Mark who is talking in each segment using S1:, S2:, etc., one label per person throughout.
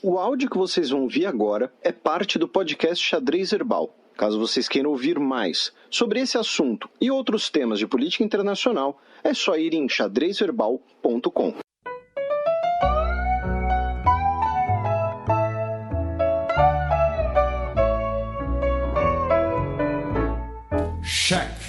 S1: O áudio que vocês vão ouvir agora é parte do podcast Xadrez Herbal. Caso vocês queiram ouvir mais sobre esse assunto e outros temas de política internacional, é só ir em xadrezherbal.com.
S2: Check.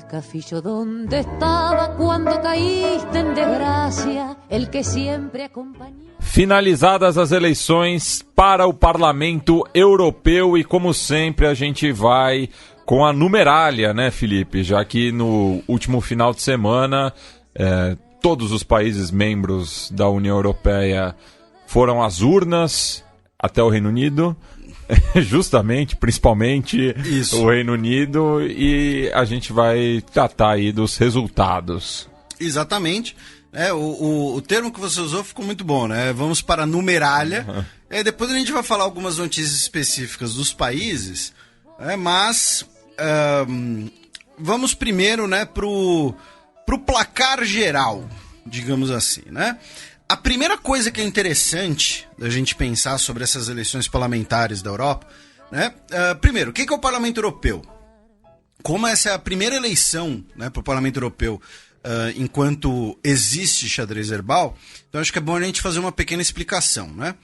S3: Cafillo, ¿dónde estaba cuando caíste en desgracia? El que siempre acompañó.
S4: Finalizadas as eleições para o Parlamento Europeu e, como sempre, a gente vai com a numeralha, né, Felipe? Já que no último final de semana, todos os países membros da União Europeia foram às urnas, até o Reino Unido. Justamente, principalmente isso. O Reino Unido, e a gente vai tratar aí dos resultados.
S2: Exatamente. O termo que você usou ficou muito bom, né? Vamos para a numeralha. Depois a gente vai falar algumas notícias específicas dos países, mas vamos primeiro, né, pro placar geral, digamos assim, né? A primeira coisa que é interessante da gente pensar sobre essas eleições parlamentares da Europa, né? Primeiro, o que é o Parlamento Europeu? Como essa é a primeira eleição, né, para o Parlamento Europeu enquanto existe xadrez herbal, então acho que é bom a gente fazer uma pequena explicação, né?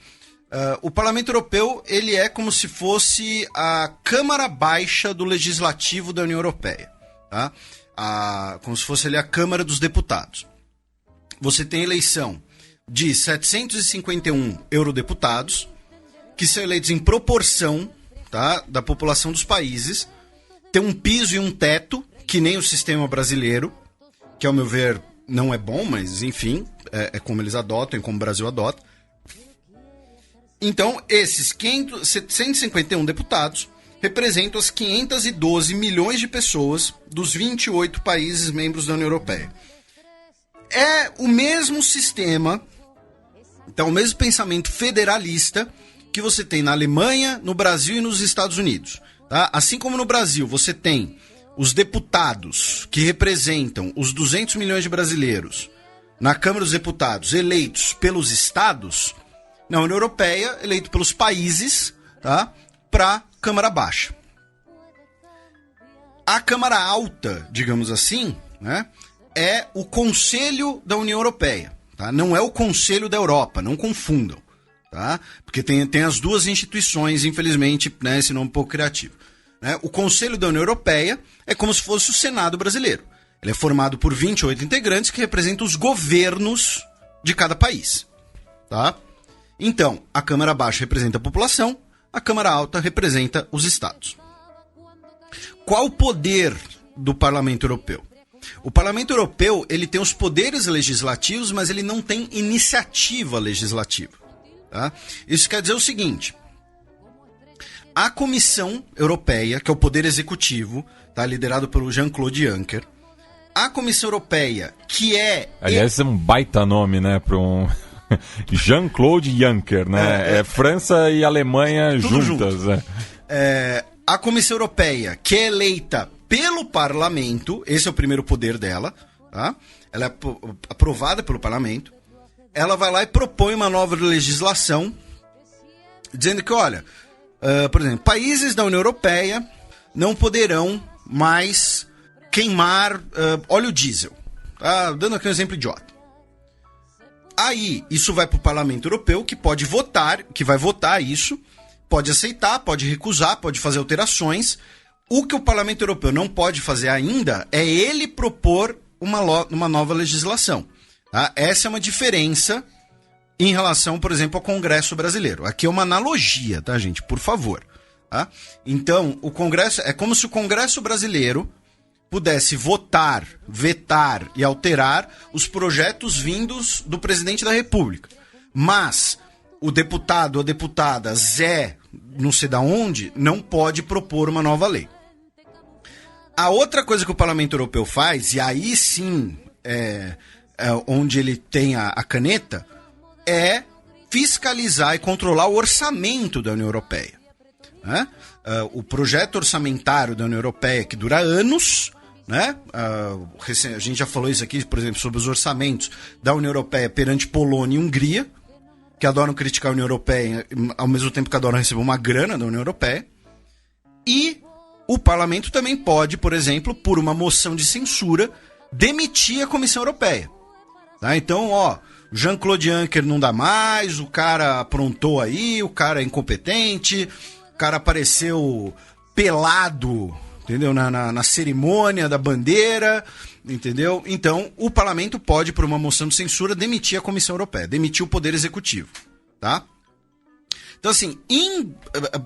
S2: O Parlamento Europeu, ele é como se fosse a Câmara Baixa do Legislativo da União Europeia, tá? Como se fosse ali a Câmara dos Deputados. Você tem eleição de 751 eurodeputados, que são eleitos em proporção, tá, da população dos países, tem um piso e um teto, que nem o sistema brasileiro, que ao meu ver não é bom, mas enfim, é como eles adotam e como o Brasil adota. Então, esses 751 deputados representam as 512 milhões de pessoas dos 28 países membros da União Europeia. É o mesmo sistema, então o mesmo pensamento federalista que você tem na Alemanha, no Brasil e nos Estados Unidos. Tá? Assim como no Brasil você tem os deputados que representam os 200 milhões de brasileiros na Câmara dos Deputados eleitos pelos estados, na União Europeia eleito pelos países, tá? Para a Câmara Baixa. A Câmara Alta, digamos assim, né, é o Conselho da União Europeia, tá? Não é o Conselho da Europa, não confundam, tá? Porque tem as duas instituições, infelizmente, né, esse nome é um pouco criativo, né? O Conselho da União Europeia é como se fosse o Senado brasileiro. Ele é formado por 28 integrantes que representam os governos de cada país, tá? Então, a Câmara Baixa representa a população, a Câmara Alta representa os estados. Qual o poder do Parlamento Europeu? O Parlamento Europeu, ele tem os poderes legislativos, mas ele não tem iniciativa legislativa. Tá? Isso quer dizer o seguinte: a Comissão Europeia, que é o poder executivo, tá, liderado pelo Jean-Claude Juncker, a Comissão Europeia, que é...
S4: Aliás, é um baita nome, né, para um... Jean-Claude Juncker, né? É França e Alemanha juntas.
S2: A Comissão Europeia, que é eleita pelo Parlamento, esse é o primeiro poder dela, tá? Ela é aprovada pelo Parlamento, ela vai lá e propõe uma nova legislação, dizendo que, olha, por exemplo, países da União Europeia não poderão mais queimar óleo diesel. Tá? Dando aqui um exemplo idiota. Aí, isso vai para o Parlamento Europeu, que pode votar, que vai votar isso, pode aceitar, pode recusar, pode fazer alterações. O que o Parlamento Europeu não pode fazer ainda é ele propor uma nova legislação. Tá? Essa é uma diferença em relação, por exemplo, ao Congresso brasileiro. Aqui é uma analogia, tá, gente? Por favor. Tá? Então, o Congresso é como se o Congresso brasileiro pudesse votar, vetar e alterar os projetos vindos do presidente da República. Mas o deputado ou deputada Zé, não sei da onde, não pode propor uma nova lei. A outra coisa que o Parlamento Europeu faz, e aí sim é onde ele tem a caneta, é fiscalizar e controlar o orçamento da União Europeia. Né? O projeto orçamentário da União Europeia, que dura anos, né? A gente já falou isso aqui, por exemplo, sobre os orçamentos da União Europeia perante Polônia e Hungria, que adoram criticar a União Europeia, ao mesmo tempo que adoram receber uma grana da União Europeia. E o parlamento também pode, por exemplo, por uma moção de censura, demitir a Comissão Europeia. Tá? Então, Jean-Claude Juncker não dá mais, o cara aprontou aí, o cara é incompetente, o cara apareceu pelado, entendeu? Na cerimônia da bandeira, entendeu? Então, o parlamento pode, por uma moção de censura, demitir a Comissão Europeia, demitir o Poder Executivo, tá? Então, assim,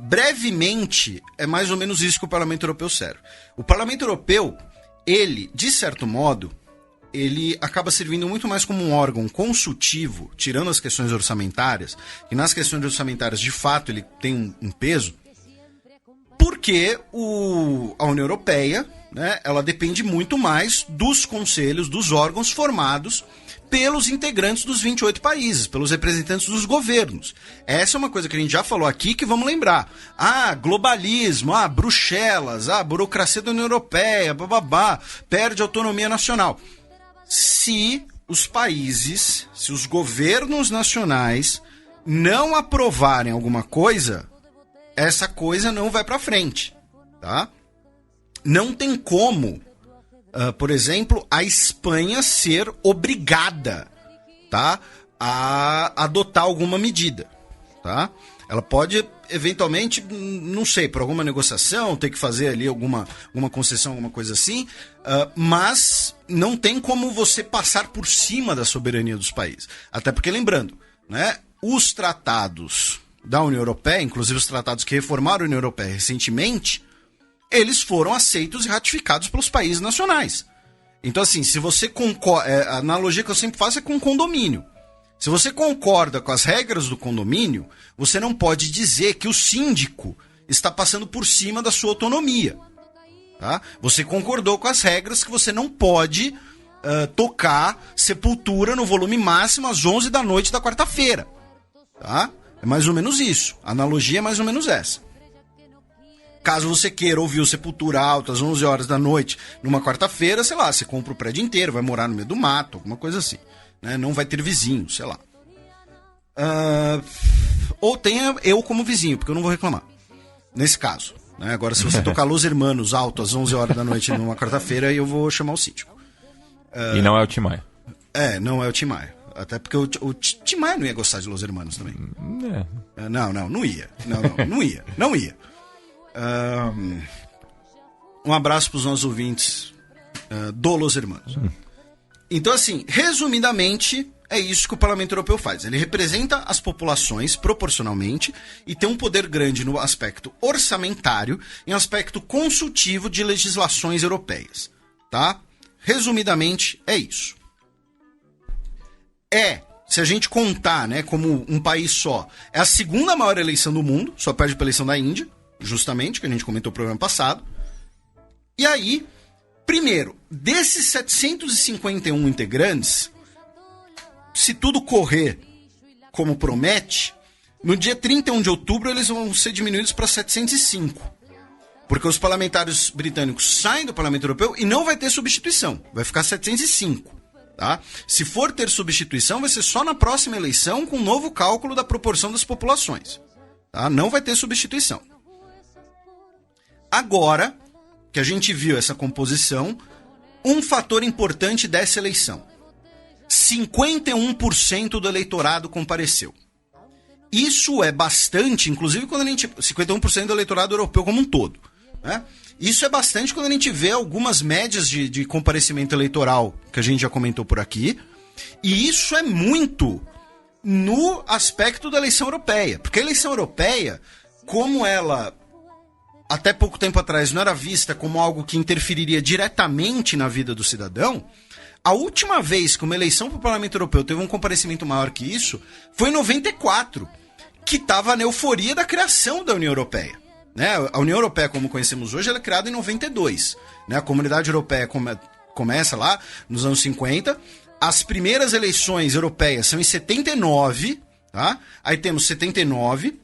S2: brevemente, é mais ou menos isso que o Parlamento Europeu serve. O Parlamento Europeu, ele, de certo modo, ele acaba servindo muito mais como um órgão consultivo, tirando as questões orçamentárias, e nas questões orçamentárias, de fato, ele tem um peso, porque a União Europeia, né, ela depende muito mais dos conselhos, dos órgãos formados pelos integrantes dos 28 países, pelos representantes dos governos. Essa é uma coisa que a gente já falou aqui, que vamos lembrar. Globalismo, Bruxelas, burocracia da União Europeia, bababá, perde autonomia nacional. Se os países, se os governos nacionais não aprovarem alguma coisa, essa coisa não vai para frente, tá? Não tem como, por exemplo, a Espanha ser obrigada, tá, a adotar alguma medida, tá? Ela pode, eventualmente, não sei, por alguma negociação, ter que fazer ali alguma concessão, alguma coisa assim, mas não tem como você passar por cima da soberania dos países. Até porque, lembrando, né, os tratados da União Europeia, inclusive os tratados que reformaram a União Europeia recentemente, eles foram aceitos e ratificados pelos países nacionais. Então, assim, se você concorda... A analogia que eu sempre faço é com condomínio. Se você concorda com as regras do condomínio, você não pode dizer que o síndico está passando por cima da sua autonomia. Tá? Você concordou com as regras que você não pode tocar Sepultura no volume máximo às 11 da noite da quarta-feira. Tá? É mais ou menos isso. A analogia é mais ou menos essa. Caso você queira ouvir o Sepultura alto às 11 horas da noite numa quarta-feira, sei lá, você compra o prédio inteiro, vai morar no meio do mato, alguma coisa assim. Né? Não vai ter vizinho, sei lá. Ou tenha eu como vizinho, porque eu não vou reclamar. Nesse caso. Né? Agora, se você tocar Los Hermanos alto às 11 horas da noite numa quarta-feira, eu vou chamar o síndico.
S4: E não é o Tim Maia.
S2: Não é o Tim Maia. Até porque o Tim Maia não ia gostar de Los Hermanos também. Não ia. Não ia. Um abraço para os nossos ouvintes do Los Hermanos. Então, assim, resumidamente, é isso que o Parlamento Europeu faz. Ele representa as populações proporcionalmente e tem um poder grande no aspecto orçamentário e no aspecto consultivo de legislações europeias. Tá? Resumidamente, é isso. Se a gente contar, né, como um país só, é a segunda maior eleição do mundo, só perde para a eleição da Índia, justamente, que a gente comentou no programa passado. E aí, primeiro, desses 751 integrantes, se tudo correr como promete, no dia 31 de outubro eles vão ser diminuídos para 705. Porque os parlamentares britânicos saem do Parlamento Europeu e não vai ter substituição. Vai ficar 705. Tá? Se for ter substituição, vai ser só na próxima eleição com um novo cálculo da proporção das populações. Tá? Não vai ter substituição. Agora que a gente viu essa composição, um fator importante dessa eleição. 51% do eleitorado compareceu. Isso é bastante, inclusive quando a gente... 51% do eleitorado europeu como um todo. Né? Isso é bastante quando a gente vê algumas médias de comparecimento eleitoral, que a gente já comentou por aqui. E isso é muito no aspecto da eleição europeia. Porque a eleição europeia, como ela... até pouco tempo atrás não era vista como algo que interferiria diretamente na vida do cidadão, a última vez que uma eleição para o Parlamento Europeu teve um comparecimento maior que isso foi em 94, que estava na euforia da criação da União Europeia. Né? A União Europeia, como conhecemos hoje, ela é criada em 92. Né? A Comunidade Europeia começa lá nos anos 50. As primeiras eleições europeias são em 79. Tá? Aí temos 79,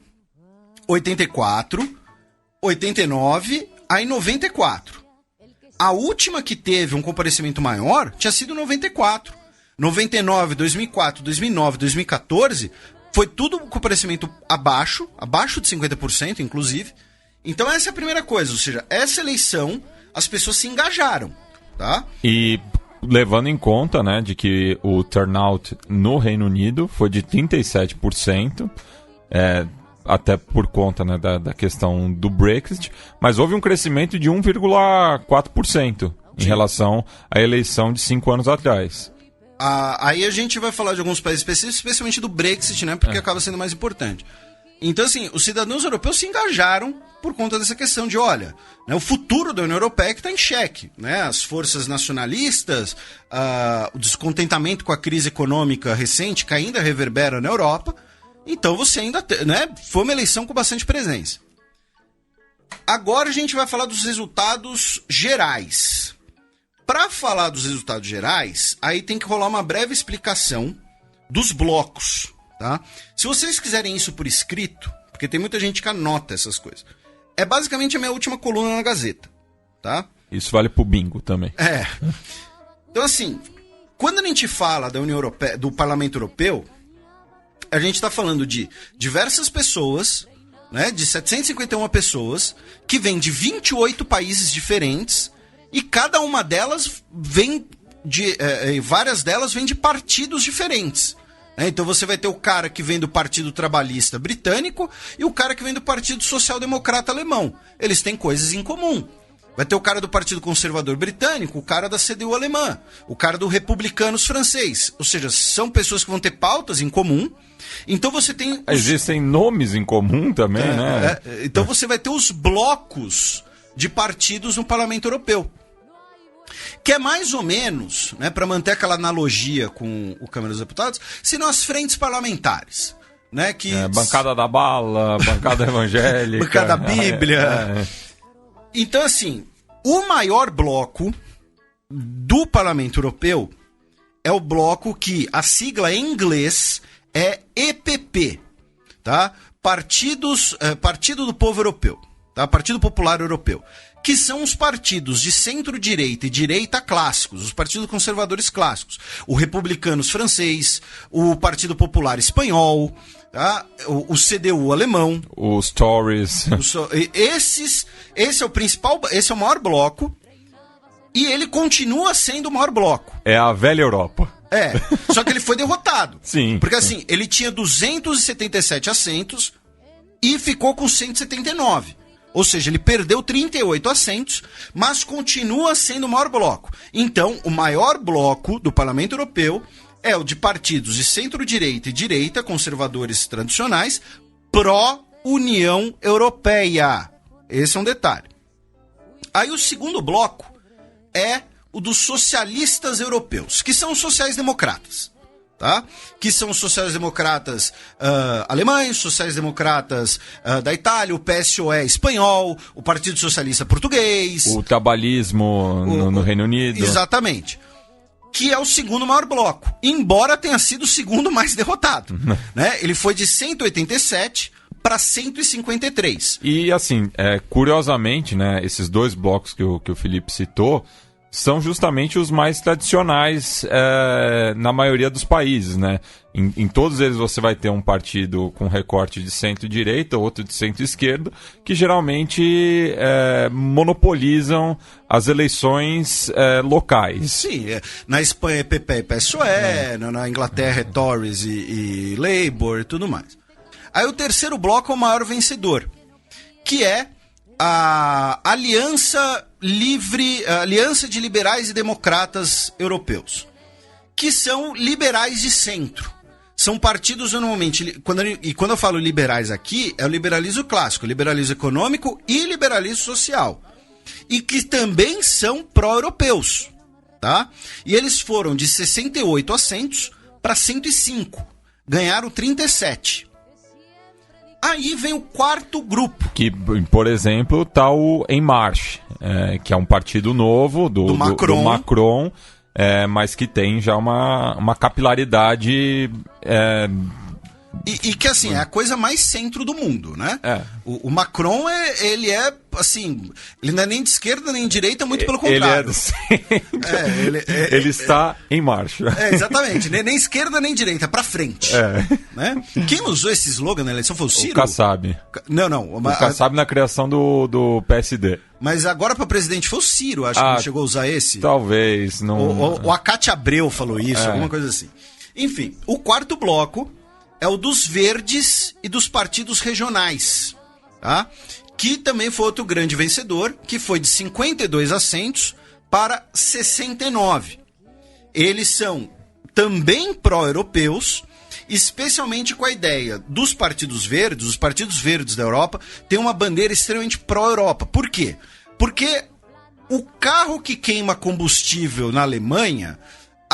S2: 84... 89, aí 94. A última que teve um comparecimento maior tinha sido 94. 99, 2004, 2009, 2014, Foi tudo com crescimento abaixo de 50%, inclusive. Então essa é a primeira coisa, ou seja, essa eleição as pessoas se engajaram, tá?
S4: E levando em conta, né, de que o turnout no Reino Unido foi de 37%, até por conta, né, da questão do Brexit, mas houve um crescimento de 1,4% em relação à eleição de 5 anos atrás.
S2: Aí a gente vai falar de alguns países específicos, especialmente do Brexit, né, porque acaba sendo mais importante. Então, assim, os cidadãos europeus se engajaram por conta dessa questão de, olha, né, o futuro da União Europeia que está em xeque, né, as forças nacionalistas, o descontentamento com a crise econômica recente que ainda reverbera na Europa. Então você ainda, né, foi uma eleição com bastante presença. Agora a gente vai falar dos resultados gerais. Para falar dos resultados gerais, aí tem que rolar uma breve explicação dos blocos, tá? Se vocês quiserem isso por escrito, porque tem muita gente que anota essas coisas, é basicamente a minha última coluna na Gazeta, tá?
S4: Isso vale pro bingo também.
S2: Então, assim, quando a gente fala da União Europeia, do Parlamento Europeu, a gente está falando de diversas pessoas, né, de 751 pessoas, que vêm de 28 países diferentes, e cada uma delas vem várias delas vêm de partidos diferentes. Então você vai ter o cara que vem do Partido Trabalhista Britânico e o cara que vem do Partido Social Democrata Alemão. Eles têm coisas em comum. Vai ter o cara do Partido Conservador Britânico, o cara da CDU alemã, o cara do Republicanos francês. Ou seja, são pessoas que vão ter pautas em comum. Então você tem...
S4: Existem nomes em comum também, né?
S2: Então você vai ter os blocos de partidos no Parlamento Europeu. Que é mais ou menos, né, para manter aquela analogia com o Câmara dos Deputados, senão as frentes parlamentares. Né, que...
S4: bancada da bala, bancada evangélica.
S2: Bancada da Bíblia. Então, assim, o maior bloco do Parlamento Europeu é o bloco que a sigla em inglês é EPP, tá? Partido do Povo Europeu, tá? Partido Popular Europeu, que são os partidos de centro-direita e direita clássicos, os partidos conservadores clássicos, o Republicanos francês, o Partido Popular espanhol, tá? O CDU alemão,
S4: os Tories.
S2: Esse é o principal, esse é o maior bloco, e ele continua sendo o maior bloco.
S4: É a velha Europa.
S2: Só que ele foi derrotado.
S4: Sim.
S2: Porque assim, ele tinha 277 assentos e ficou com 179. Ou seja, ele perdeu 38 assentos, mas continua sendo o maior bloco. Então, o maior bloco do Parlamento Europeu é o de partidos de centro-direita e direita, conservadores tradicionais, pró-União Europeia. Esse é um detalhe. Aí o segundo bloco é o dos socialistas europeus, que são os sociais-democratas. Tá? Que são os sociais-democratas alemães, sociais-democratas da Itália, o PSOE espanhol, o Partido Socialista português.
S4: O trabalhismo no Reino Unido.
S2: Exatamente. Que é o segundo maior bloco, embora tenha sido o segundo mais derrotado. Né? Ele foi de 187 para 153.
S4: E assim, curiosamente, né, esses dois blocos que o Felipe citou são justamente os mais tradicionais na maioria dos países, né? Em todos eles você vai ter um partido com recorte de centro-direita, outro de centro-esquerda, que geralmente monopolizam as eleições locais.
S2: Sim, na Espanha é PP e PSOE, na Inglaterra é Tories e Labour e tudo mais. Aí o terceiro bloco é o maior vencedor, que é a Aliança de Liberais e Democratas Europeus, que são liberais de centro. São partidos normalmente, quando eu falo liberais aqui, é o liberalismo clássico, liberalismo econômico e liberalismo social. E que também são pró-europeus, tá? E eles foram de 68 assentos para 105, ganharam 37. Aí vem o quarto grupo.
S4: Que, por exemplo, tá o En Marche, que é um partido novo do Macron, mas que tem já uma capilaridade
S2: E que, assim, é a coisa mais centro do mundo, né? O Macron, ele é, assim, ele não é nem de esquerda nem de direita, muito pelo contrário.
S4: Ele está em marcha.
S2: Exatamente, nem esquerda nem direita, pra frente. Né? Quem usou esse slogan na eleição foi o Ciro?
S4: O Kassab.
S2: Não.
S4: O Kassab na criação do PSD.
S2: Mas agora para presidente foi o Ciro, acho que não chegou a usar esse.
S4: Talvez, não...
S2: Ou a Cátia Abreu falou isso, alguma coisa assim. Enfim, o quarto bloco é o dos verdes e dos partidos regionais, tá? Que também foi outro grande vencedor, que foi de 52 assentos para 69. Eles são também pró-europeus, especialmente com a ideia dos partidos verdes. Os partidos verdes da Europa têm uma bandeira extremamente pró-Europa. Por quê? Porque o carro que queima combustível na Alemanha,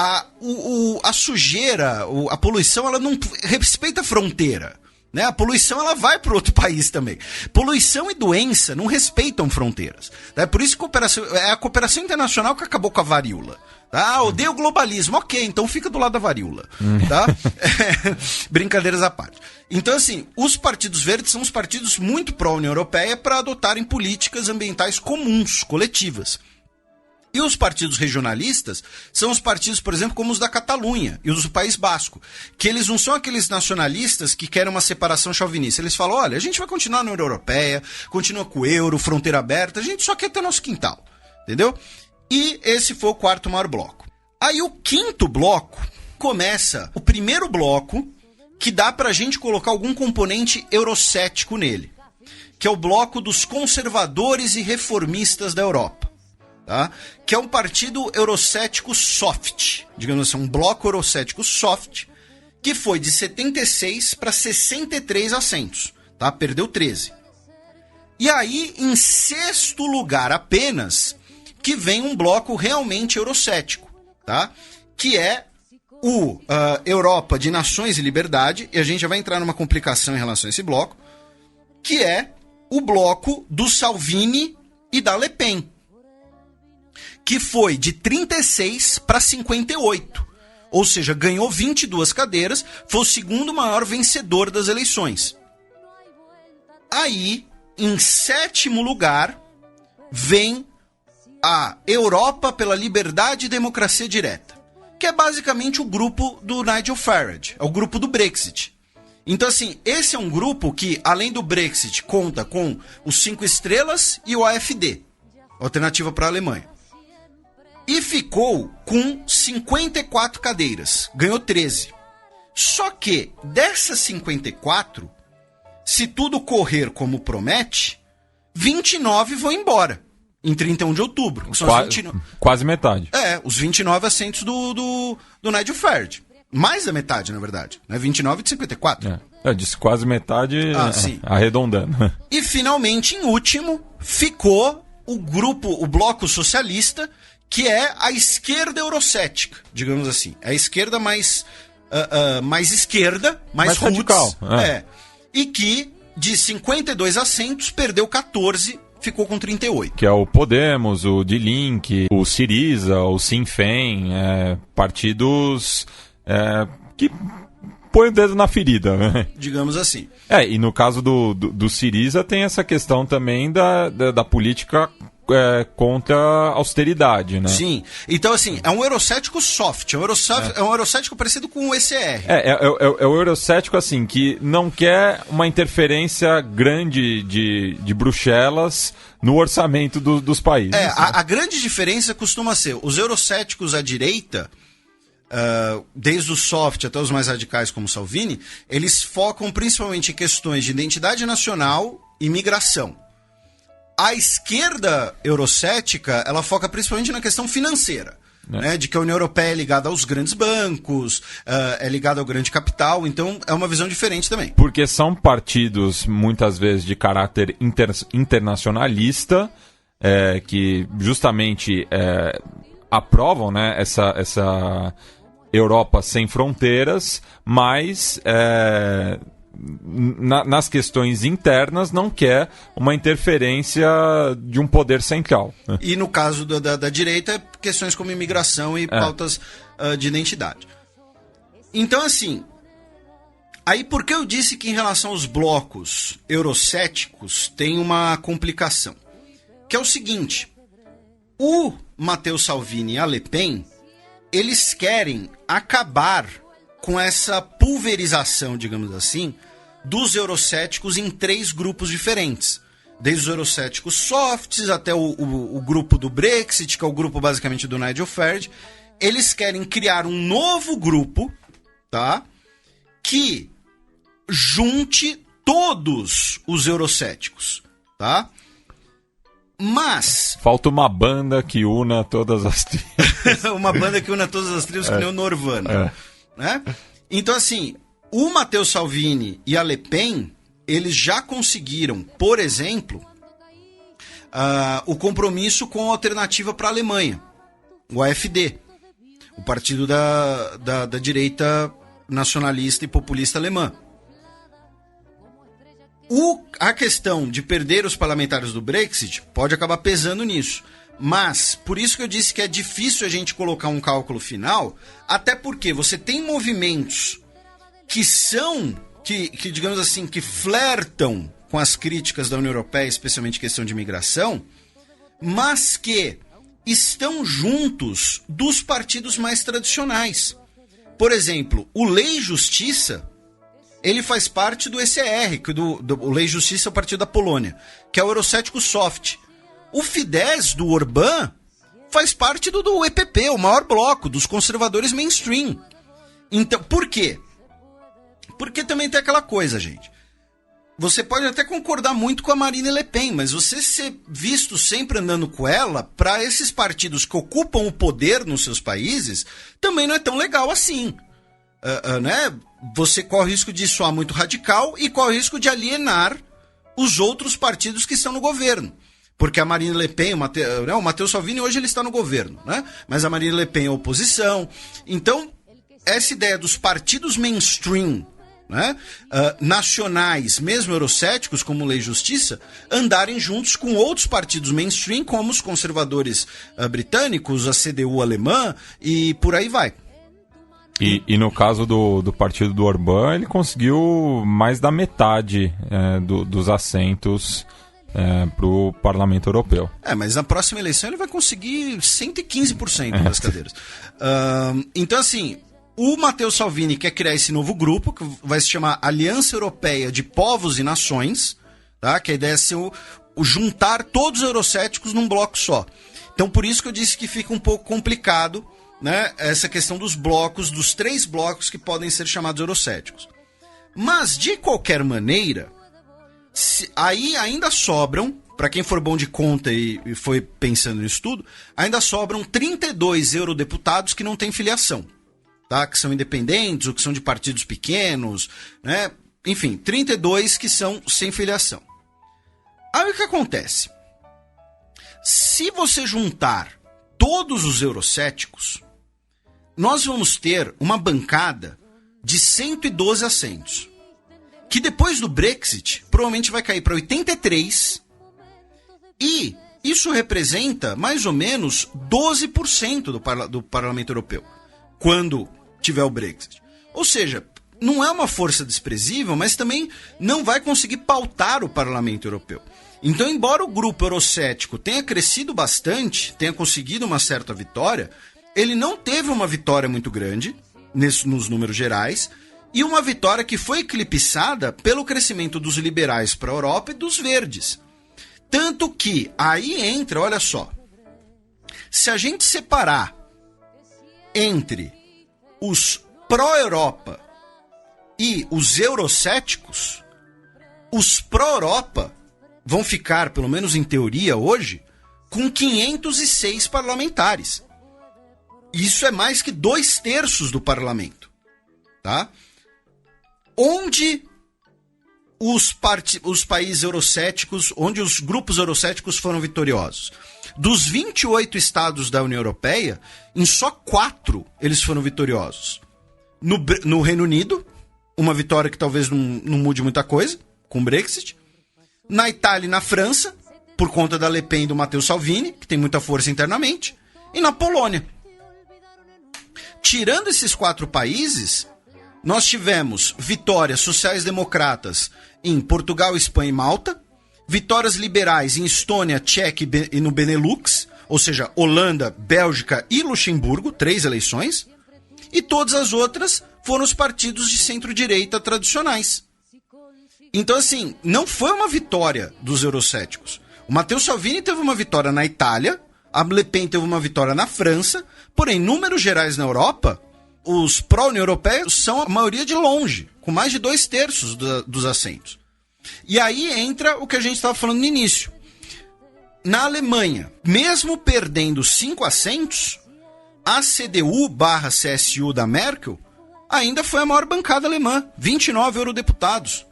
S2: a sujeira, a poluição, ela não respeita a fronteira. Né? A poluição ela vai para outro país também. Poluição e doença não respeitam fronteiras. É por isso que a cooperação internacional que acabou com a varíola. Tá? Odeio o globalismo. Ok, então fica do lado da varíola. Tá? Brincadeiras à parte. Então, assim, os partidos verdes são os partidos muito pró-União Europeia para adotarem políticas ambientais comuns, coletivas. E os partidos regionalistas são os partidos, por exemplo, como os da Catalunha e os do País Basco, que eles não são aqueles nacionalistas que querem uma separação chauvinista. Eles falam, olha, a gente vai continuar na União Europeia, continua com o euro, fronteira aberta, a gente só quer ter nosso quintal, entendeu? E esse foi o quarto maior bloco. Aí o quinto bloco começa o primeiro bloco que dá pra gente colocar algum componente eurocético nele, que é o bloco dos conservadores e reformistas da Europa. Tá? Que é um partido eurocético soft, digamos assim, um bloco eurocético soft, que foi de 76 para 63 assentos, tá? Perdeu 13. E aí, em sexto lugar apenas, que vem um bloco realmente eurocético, tá? Que é o Europa de Nações e Liberdade, e a gente já vai entrar numa complicação em relação a esse bloco, que é o bloco do Salvini e da Le Pen, que foi de 36 para 58. Ou seja, ganhou 22 cadeiras, foi o segundo maior vencedor das eleições. Aí, em sétimo lugar, vem a Europa pela Liberdade e Democracia Direta, que é basicamente o grupo do Nigel Farage, é o grupo do Brexit. Então, assim, esse é um grupo que, além do Brexit, conta com os 5 estrelas e o AfD, Alternativa para a Alemanha. E ficou com 54 cadeiras. Ganhou 13. Só que, dessas 54, se tudo correr como promete, 29 vão embora. Em 31 de outubro. São
S4: quase metade.
S2: Os 29 assentos do Nigel Farage. Mais da metade, na verdade. Né? 29 de 54.
S4: Eu disse quase metade,
S2: sim.
S4: Arredondando.
S2: E, finalmente, em último, ficou o Bloco Socialista, que é a esquerda eurocética, digamos assim. A esquerda mais esquerda, mais roots,
S4: radical.
S2: E que, de 52 assentos, perdeu 14, ficou com 38.
S4: Que é o Podemos, o Die Linke, o Syriza, o Sinn Féin, partidos que põem o dedo na ferida, né?
S2: Digamos assim.
S4: E no caso do Syriza tem essa questão também da política contra a austeridade, né?
S2: Sim. Então, assim, é um eurocético soft. É um eurocético parecido com o ECR.
S4: É o eurocético, assim, que não quer uma interferência grande de Bruxelas no orçamento dos países.
S2: A grande diferença costuma ser os eurocéticos à direita, desde o soft até os mais radicais como Salvini, eles focam principalmente em questões de identidade nacional e migração. A esquerda eurocética, ela foca principalmente na questão financeira, né? De que a União Europeia é ligada aos grandes bancos, é ligada ao grande capital, então é uma visão diferente também.
S4: Porque são partidos, muitas vezes, de caráter internacionalista, que justamente aprovam, né, essa Europa sem fronteiras, mas nas questões internas não quer uma interferência de um poder central.
S2: E no caso da direita, questões como imigração e pautas de identidade. Então, assim, Aí por que eu disse que em relação aos blocos eurocéticos tem uma complicação? Que é o seguinte, o Matteo Salvini e a Le Pen, eles querem acabar com essa pulverização, digamos assim, dos eurocéticos em 3 grupos diferentes. Desde os eurocéticos softs até o grupo do Brexit, que é o grupo basicamente do Nigel Farage. Eles querem criar um novo grupo, tá? Que junte todos os eurocéticos, tá? Mas...
S4: falta uma banda que una todas as tribos.
S2: Uma banda que una todas as tribos, que nem o Norvana. Né? Então, assim, o Matteo Salvini e a Le Pen, eles já conseguiram, por exemplo, o compromisso com a alternativa para a Alemanha, o AfD, o partido da direita nacionalista e populista alemã. A questão de perder os parlamentares do Brexit pode acabar pesando nisso. Mas, por isso que eu disse que é difícil a gente colocar um cálculo final, até porque você tem movimentos que são, que digamos assim, que flertam com as críticas da União Europeia, especialmente questão de imigração, mas que estão juntos dos partidos mais tradicionais. Por exemplo, o Lei e Justiça, ele faz parte do ECR, o Lei e Justiça é o partido da Polônia, que é o eurocético soft. O Fidesz, do Orbán, faz parte do EPP, o maior bloco, dos conservadores mainstream. Então, por quê? Porque também tem aquela coisa, gente. Você pode até concordar muito com a Marine Le Pen, mas você ser visto sempre andando com ela, para esses partidos que ocupam o poder nos seus países, também não é tão legal assim. Né? Você corre o risco de soar muito radical e corre o risco de alienar os outros partidos que estão no governo. Porque a Marine Le Pen, o Matteo Salvini hoje ele está no governo, né? Mas a Marine Le Pen é oposição. Então, essa ideia dos partidos mainstream, né? Nacionais, mesmo eurocéticos, como Lei e Justiça, andarem juntos com outros partidos mainstream, como os conservadores britânicos, a CDU alemã e por aí vai.
S4: E no caso do partido do Orbán, ele conseguiu mais da metade dos assentos para o Parlamento Europeu.
S2: Mas na próxima eleição ele vai conseguir 115% das cadeiras. Então, assim, o Matteo Salvini quer criar esse novo grupo, que vai se chamar Aliança Europeia de Povos e Nações, tá? Que a ideia é ser o juntar todos os eurocéticos num bloco só. Então, por isso que eu disse que fica um pouco complicado, né, essa questão dos blocos, dos 3 blocos que podem ser chamados eurocéticos. Mas, de qualquer maneira, aí ainda sobram, para quem for bom de conta e foi pensando nisso tudo, ainda sobram 32 eurodeputados que não têm filiação, tá? Que são independentes ou que são de partidos pequenos, né? Enfim, 32 que são sem filiação. Aí o que acontece? Se você juntar todos os eurocéticos, nós vamos ter uma bancada de 112 assentos, que depois do Brexit provavelmente vai cair para 83, e isso representa mais ou menos 12% do Parlamento Europeu, quando tiver o Brexit. Ou seja, não é uma força desprezível, mas também não vai conseguir pautar o Parlamento Europeu. Então, embora o grupo eurocético tenha crescido bastante, tenha conseguido uma certa vitória, ele não teve uma vitória muito grande nos números gerais, e uma vitória que foi eclipsada pelo crescimento dos liberais para a Europa e dos verdes. Tanto que aí entra, olha só, se a gente separar entre os pró-Europa e os eurocéticos, os pró-Europa vão ficar, pelo menos em teoria hoje, com 506 parlamentares. Isso é mais que 2/3 do parlamento, tá? Onde os países eurocéticos, onde os grupos eurocéticos foram vitoriosos? Dos 28 estados da União Europeia, em só 4 eles foram vitoriosos. No Reino Unido, uma vitória que talvez não mude muita coisa, com o Brexit. Na Itália e na França, por conta da Le Pen e do Matteo Salvini, que tem muita força internamente. E na Polônia. Tirando esses 4 países, nós tivemos vitórias sociais-democratas em Portugal, Espanha e Malta, vitórias liberais em Estônia, Tchequia e no Benelux, ou seja, Holanda, Bélgica e Luxemburgo, 3 eleições, e todas as outras foram os partidos de centro-direita tradicionais. Então, assim, não foi uma vitória dos eurocéticos. O Matteo Salvini teve uma vitória na Itália, a Le Pen teve uma vitória na França, porém, em números gerais na Europa, os pró-União Europeia são a maioria de longe, com mais de 2/3 dos assentos. E aí entra o que a gente estava falando no início. Na Alemanha, mesmo perdendo 5 assentos, a CDU/CSU da Merkel ainda foi a maior bancada alemã, 29 eurodeputados.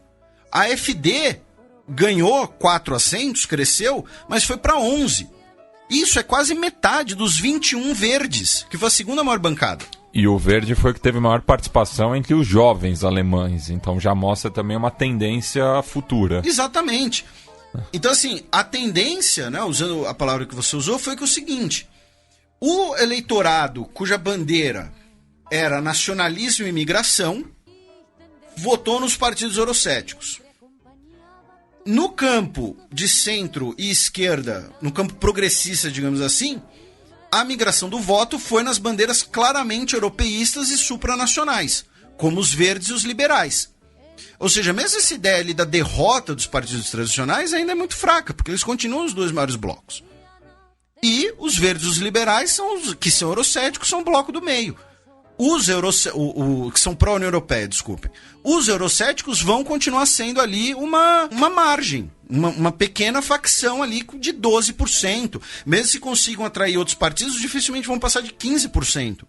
S2: A AfD ganhou 4 assentos, cresceu, mas foi para 11. Isso é quase metade dos 21 verdes, que foi a segunda maior bancada.
S4: E o verde foi o que teve maior participação entre os jovens alemães, então já mostra também uma tendência futura.
S2: Exatamente. Então, assim, a tendência, né, usando a palavra que você usou, foi que o seguinte: o eleitorado cuja bandeira era nacionalismo e imigração votou nos partidos eurocéticos. No campo de centro e esquerda, no campo progressista, digamos assim, a migração do voto foi nas bandeiras claramente europeístas e supranacionais, como os verdes e os liberais. Ou seja, mesmo essa ideia ali da derrota dos partidos tradicionais ainda é muito fraca, porque eles continuam os 2 maiores blocos. E os verdes e os liberais, que são eurocéticos, são o bloco do meio. Os que são pró-União Europeia, desculpem. Os eurocéticos vão continuar sendo ali uma margem, uma pequena facção ali de 12%. Mesmo se consigam atrair outros partidos, dificilmente vão passar de 15%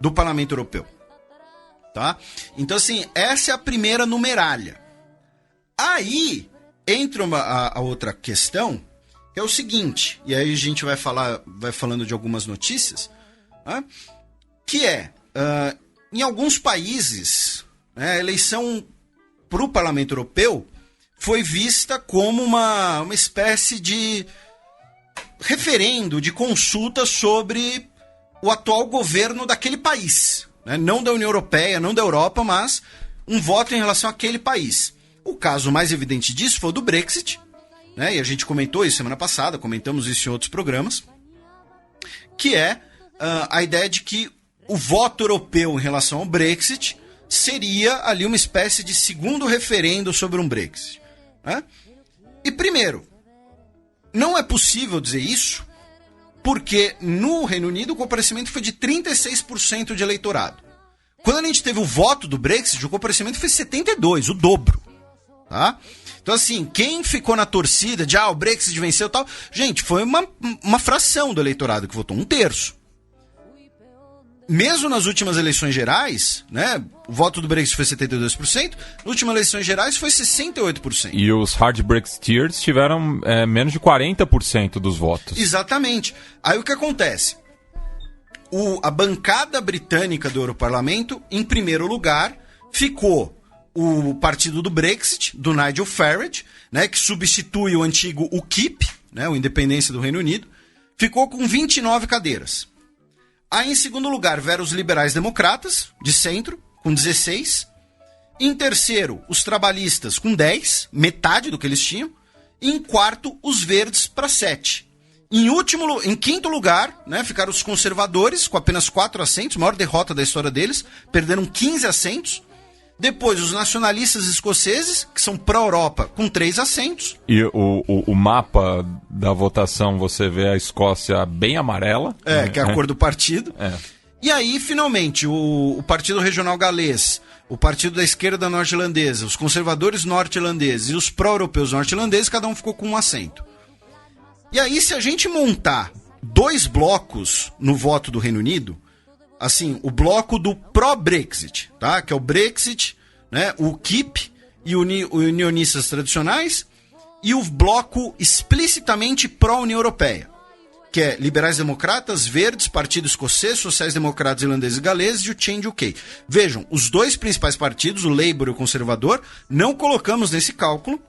S2: do Parlamento Europeu. Tá? Então, assim, essa é a primeira numeralha. Aí entra a outra questão, que é o seguinte, e aí a gente vai falando de algumas notícias, né, que é, em alguns países, né, a eleição para o Parlamento Europeu foi vista como uma espécie de referendo, de consulta sobre o atual governo daquele país. Não da União Europeia, não da Europa, mas um voto em relação àquele país. O caso mais evidente disso foi o do Brexit, né? E a gente comentou isso semana passada, comentamos isso em outros programas, que é a ideia de que o voto europeu em relação ao Brexit seria ali uma espécie de segundo referendo sobre um Brexit. Né? E primeiro, não é possível dizer isso, porque no Reino Unido o comparecimento foi de 36% de eleitorado. Quando a gente teve o voto do Brexit, o comparecimento foi 72%, o dobro. Tá? Então, assim, quem ficou na torcida de o Brexit venceu e tal, gente, foi uma fração do eleitorado que votou, 1/3. Mesmo nas últimas eleições gerais, né, o voto do Brexit foi 72%, nas últimas eleições gerais foi 68%.
S4: E os hard Brexiteers tiveram menos de 40% dos votos.
S2: Exatamente. Aí o que acontece? A bancada britânica do Europarlamento, em primeiro lugar, ficou o partido do Brexit, do Nigel Farage, né, que substitui o antigo UKIP, né, o Independência do Reino Unido, ficou com 29 cadeiras. Aí, em segundo lugar, vieram os liberais democratas, de centro, com 16. Em terceiro, os trabalhistas, com 10, metade do que eles tinham. E em quarto, os verdes, para 7. Em quinto lugar, né, ficaram os conservadores, com apenas 4 assentos, maior derrota da história deles, perderam 15 assentos. Depois, os nacionalistas escoceses, que são pró-Europa, com 3 assentos.
S4: E o mapa da votação, você vê a Escócia bem amarela.
S2: Que é a cor do partido. E aí, finalmente, o Partido Regional Galês, o Partido da Esquerda Norte-Irlandesa, os conservadores norte-irlandeses e os pró-europeus norte-irlandeses, cada um ficou com 1 assento. E aí, se a gente montar 2 blocos no voto do Reino Unido, assim, o bloco do pró-Brexit, tá? Que é o Brexit, né? O UKIP e unionistas tradicionais, e o bloco explicitamente pró-União Europeia, que é liberais democratas, verdes, partido escocês, sociais democratas irlandeses e galeses e o Change UK. Vejam, os 2 principais partidos, o Labour e o Conservador, não colocamos nesse cálculo,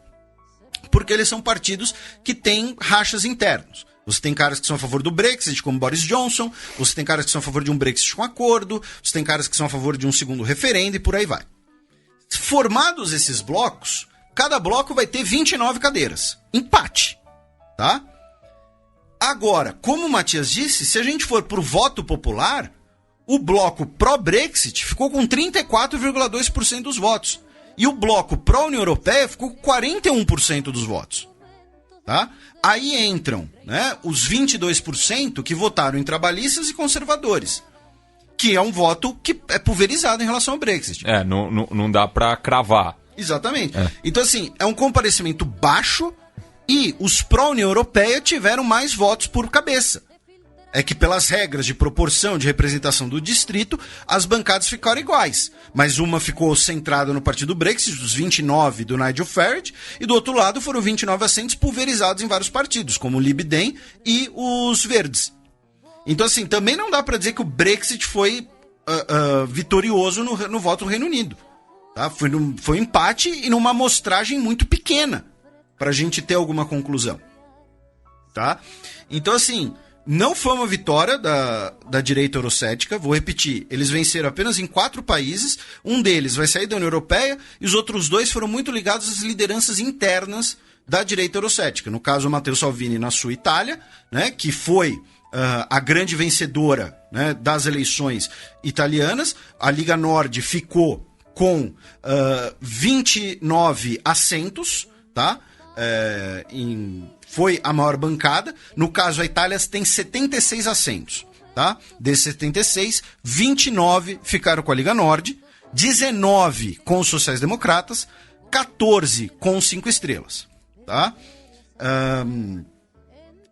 S2: porque eles são partidos que têm rachas internos. Você tem caras que são a favor do Brexit, como Boris Johnson, você tem caras que são a favor de um Brexit com acordo, você tem caras que são a favor de um segundo referendo e por aí vai. Formados esses blocos, cada bloco vai ter 29 cadeiras. Empate, tá? Agora, como o Matias disse, se a gente for pro voto popular, o bloco pró-Brexit ficou com 34,2% dos votos. E o bloco pró-União Europeia ficou com 41% dos votos. Tá? Aí entram, né, os 22% que votaram em trabalhistas e conservadores. Que é um voto que é pulverizado em relação ao Brexit.
S4: Não dá pra cravar.
S2: Exatamente. Então, assim, é um comparecimento baixo e os pró-União Europeia tiveram mais votos por cabeça. É que pelas regras de proporção de representação do distrito, as bancadas ficaram iguais. Mas uma ficou centrada no partido Brexit, os 29 do Nigel Farage, e do outro lado foram 29 assentos pulverizados em vários partidos, como o Lib Dem e os Verdes. Então, assim, também não dá para dizer que o Brexit foi vitorioso no voto do Reino Unido. Tá? Foi um empate e numa amostragem muito pequena para a gente ter alguma conclusão. Tá? Então, assim, não foi uma vitória da direita eurocética. Vou repetir, eles venceram apenas em 4 países. Um deles vai sair da União Europeia e os outros 2 foram muito ligados às lideranças internas da direita eurocética. No caso, o Matteo Salvini na sua Itália, né, que foi a grande vencedora, né, das eleições italianas. A Liga Nord ficou com 29 assentos, tá? Foi a maior bancada. No caso, a Itália tem 76 assentos, tá? Desses 76, 29 ficaram com a Liga Nord, 19 com os sociais-democratas, 14 com os 5 estrelas, tá?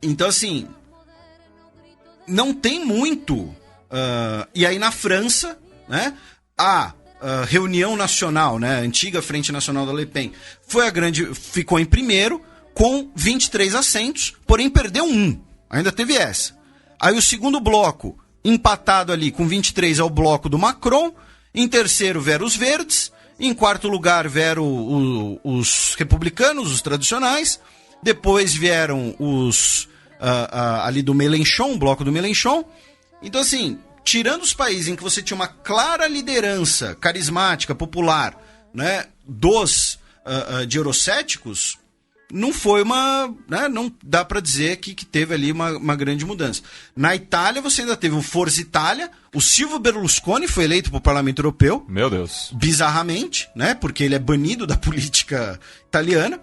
S2: Então, assim, não tem muito. E aí na França, né, a Reunião Nacional, né, a antiga Frente Nacional da Le Pen, ficou em primeiro com 23 assentos, porém perdeu 1. Ainda teve essa. Aí o segundo bloco, empatado ali com 23, é o bloco do Macron. Em terceiro vieram os Verdes. Em quarto lugar vieram os republicanos, os tradicionais. Depois vieram os ali do Mélenchon, o bloco do Mélenchon. Então, assim, tirando os países em que você tinha uma clara liderança carismática, popular, né, de eurocéticos, não foi né, não dá para dizer que teve ali uma grande mudança. Na Itália, você ainda teve o Forza Itália. O Silvio Berlusconi foi eleito para o Parlamento Europeu.
S4: Meu Deus.
S2: Bizarramente, né, porque ele é banido da política italiana.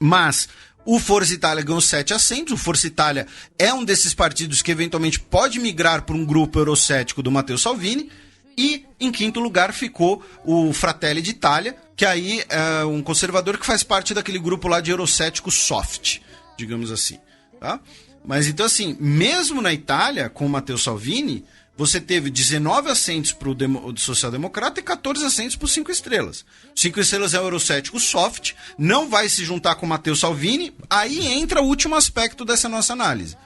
S2: Mas o Forza Itália ganhou 7 assentos. O Forza Itália é um desses partidos que eventualmente pode migrar para um grupo eurocético do Matteo Salvini. E em quinto lugar ficou o Fratelli d'Italia, que aí é um conservador que faz parte daquele grupo lá de eurocético soft, digamos assim. Tá? Mas então, assim, mesmo na Itália, com o Matteo Salvini, você teve 19 assentos para o social-democrata e 14 assentos para os 5 estrelas. 5 estrelas é o eurocético soft, não vai se juntar com o Matteo Salvini. Aí entra o último aspecto dessa nossa análise.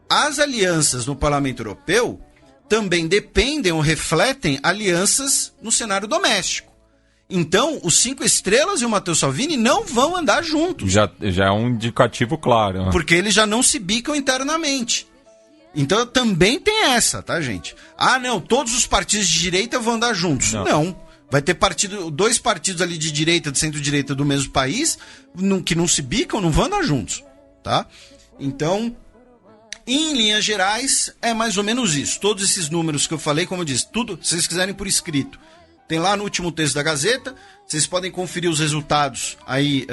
S2: As alianças no Parlamento Europeu também dependem ou refletem alianças no cenário doméstico. Então, os 5 estrelas e o Matteo Salvini não vão andar juntos.
S4: Já é um indicativo claro.
S2: Porque eles já não se bicam internamente. Então, também tem essa, tá, gente? Ah, não, todos os partidos de direita vão andar juntos. Não. Vai ter 2 partidos ali de direita, de centro-direita do mesmo país, que não se bicam, não vão andar juntos, tá? Então, em linhas gerais, é mais ou menos isso. Todos esses números que eu falei, como eu disse, tudo, se vocês quiserem por escrito, tem lá no último texto da Gazeta. Vocês podem conferir os resultados aí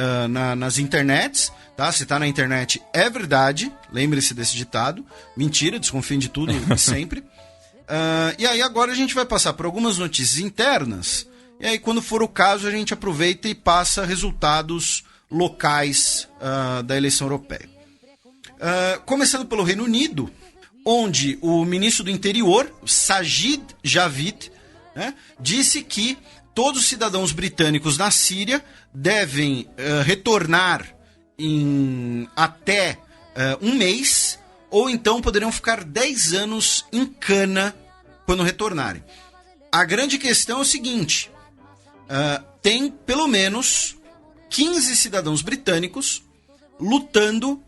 S2: nas internets, tá? Se tá na internet, é verdade. Lembre-se desse ditado. Mentira, desconfiem de tudo e sempre. E aí agora a gente vai passar por algumas notícias internas. E aí, quando for o caso, a gente aproveita e passa resultados locais da eleição europeia. Começando pelo Reino Unido, onde o ministro do Interior, Sajid Javid, né, disse que todos os cidadãos britânicos na Síria devem retornar em até um mês, ou então poderão ficar 10 anos em cana quando retornarem. A grande questão é o seguinte: tem pelo menos 15 cidadãos britânicos lutando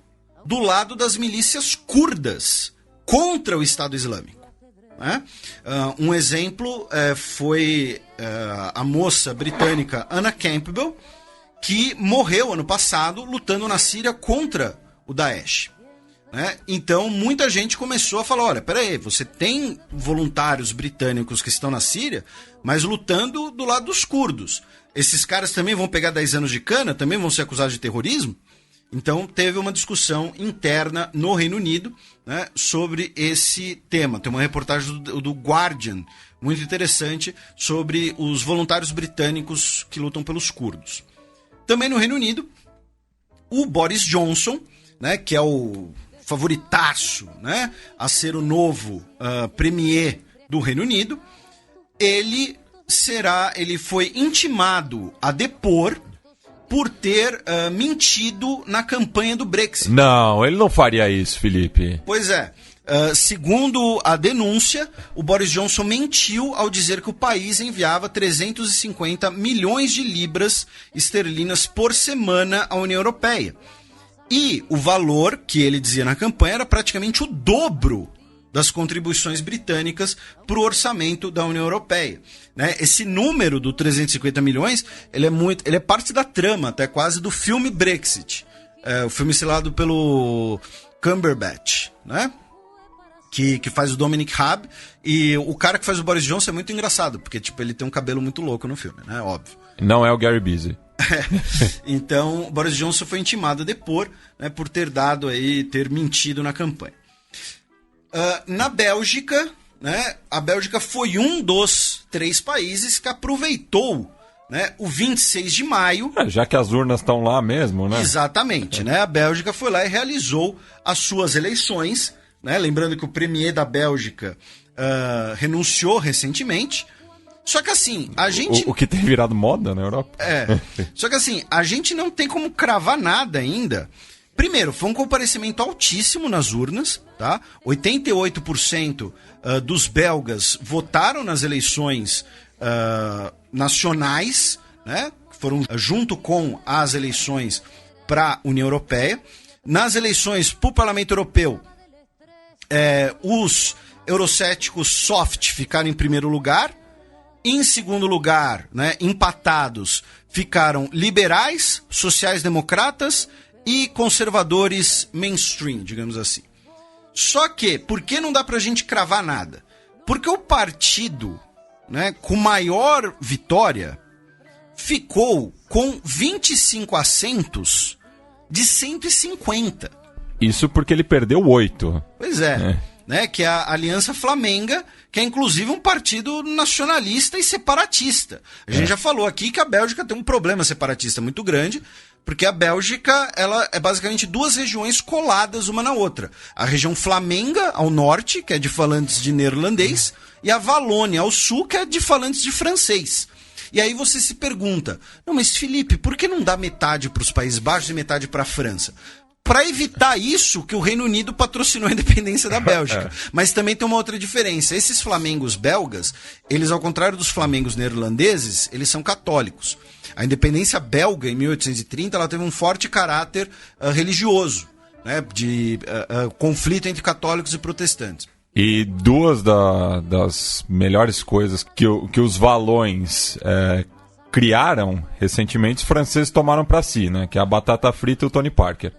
S2: do lado das milícias curdas contra o Estado Islâmico. Né? Um exemplo foi a moça britânica Anna Campbell, que morreu ano passado lutando na Síria contra o Daesh. Né? Então muita gente começou a falar, olha, peraí, você tem voluntários britânicos que estão na Síria, mas lutando do lado dos curdos. Esses caras também vão pegar 10 anos de cana? Também vão ser acusados de terrorismo? Então teve uma discussão interna no Reino Unido, né, sobre esse tema. Tem uma reportagem do Guardian, muito interessante, sobre os voluntários britânicos que lutam pelos curdos. Também no Reino Unido, o Boris Johnson, né, que é o favoritaço, né, a ser o novo premier do Reino Unido, ele foi intimado a depor por ter mentido na campanha do Brexit.
S4: Não, ele não faria isso, Felipe.
S2: Pois é. Segundo a denúncia, o Boris Johnson mentiu ao dizer que o país enviava 350 milhões de libras esterlinas por semana à União Europeia. E o valor que ele dizia na campanha era praticamente o dobro das contribuições britânicas para o orçamento da União Europeia. Né? Esse número do 350 milhões, ele é parte da trama, até quase, do filme Brexit. O filme estrelado pelo Cumberbatch, né? Que faz o Dominic Raab. E o cara que faz o Boris Johnson é muito engraçado, porque tipo, ele tem um cabelo muito louco no filme, né? Óbvio.
S4: Não é o Gary Busey.
S2: Então, o Boris Johnson foi intimado a depor, né, por ter mentido na campanha. Na Bélgica, né, a Bélgica foi um dos 3 países que aproveitou, né, o 26 de maio.
S4: Já que as urnas estão lá mesmo, né?
S2: Exatamente, né? A Bélgica foi lá e realizou as suas eleições, né? Lembrando que o premier da Bélgica renunciou recentemente. Só que assim, a gente...
S4: O que tem virado moda na Europa.
S2: Só que assim, a gente não tem como cravar nada ainda. Primeiro, foi um comparecimento altíssimo nas urnas, tá? 88% dos belgas votaram nas eleições nacionais, né? Foram junto com as eleições para a União Europeia. Nas eleições para o Parlamento Europeu, os eurocéticos soft ficaram em primeiro lugar. Em segundo lugar, né, empatados, ficaram liberais, sociais-democratas e conservadores mainstream, digamos assim. Só que, por que não dá pra gente cravar nada? Porque o partido, né, com maior vitória ficou com 25 assentos de 150.
S4: Isso porque ele perdeu 8.
S2: Pois é. Né, que é a Aliança Flamenga, que é inclusive um partido nacionalista e separatista. A gente já falou aqui que a Bélgica tem um problema separatista muito grande, porque a Bélgica ela é basicamente 2 regiões coladas uma na outra. A região Flamenga, ao norte, que é de falantes de neerlandês, e a Valônia, ao sul, que é de falantes de francês. E aí você se pergunta, não, mas Felipe, por que não dá metade para os Países Baixos e metade para a França? Para evitar isso, que o Reino Unido patrocinou a independência da Bélgica. Mas também tem uma outra diferença. Esses flamengos belgas, eles, ao contrário dos flamengos neerlandeses, eles são católicos. A independência belga, em 1830, ela teve um forte caráter religioso, né, de conflito entre católicos e protestantes.
S4: E 2 das melhores coisas que os valões criaram recentemente, os franceses tomaram para si, né? Que é a batata frita e o Tony Parker.